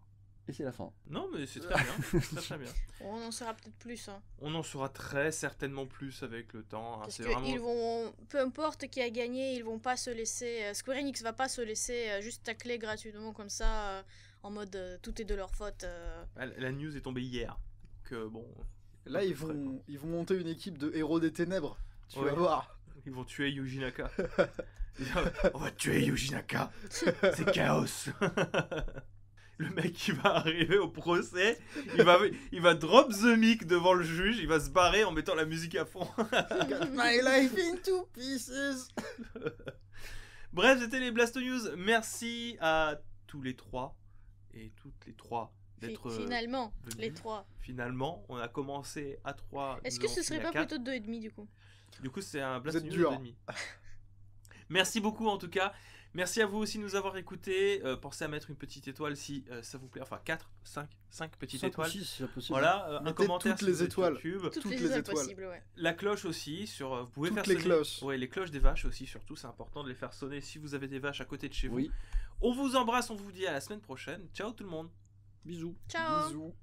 Et c'est la fin. Non, mais c'est très bien. Très, très bien. On en saura peut-être plus. Hein. On en saura très certainement plus avec le temps. Parce C'est que vraiment... ils vont, peu importe qui a gagné, ils vont pas se laisser. Square Enix va pas se laisser juste tacler gratuitement comme ça, en mode tout est de leur faute. La news est tombée hier. Donc bon. Là, un ils peu frais, vont monter une équipe de héros des ténèbres. Tu Ouais. vas voir. Ils vont tuer Yuji Naka. On va tuer Yuji Naka. C'est chaos. Le mec, il va arriver au procès, il va drop the mic devant le juge, il va se barrer en mettant la musique à fond. Cut my life into pieces. Bref, c'était les Blasto News. Merci à tous les trois et toutes les trois d'être Finalement, venus. les trois. Finalement, on a commencé à 3. Est-ce que ce serait pas plutôt 2,5 du coup? Du coup, c'est un Blasto êtes News dur. 2,5. Merci beaucoup en tout cas. Merci à vous aussi de nous avoir écoutés. Pensez à mettre une petite étoile si ça vous plaît. Enfin 4, 5 petites 5 ou étoiles. 6, si c'est possible. Voilà, un Mettez commentaire toutes si les vous êtes étoiles. sur YouTube. Toutes les les étoiles étoiles. possibles, ouais. La cloche aussi, vous pouvez Toutes faire les sonner. cloches. Ouais, les cloches des vaches aussi, surtout, c'est important de les faire sonner si vous avez des vaches à côté de chez vous. Oui. On vous embrasse, on vous dit à la semaine prochaine. Ciao tout le monde. Bisous. Ciao. Bisous.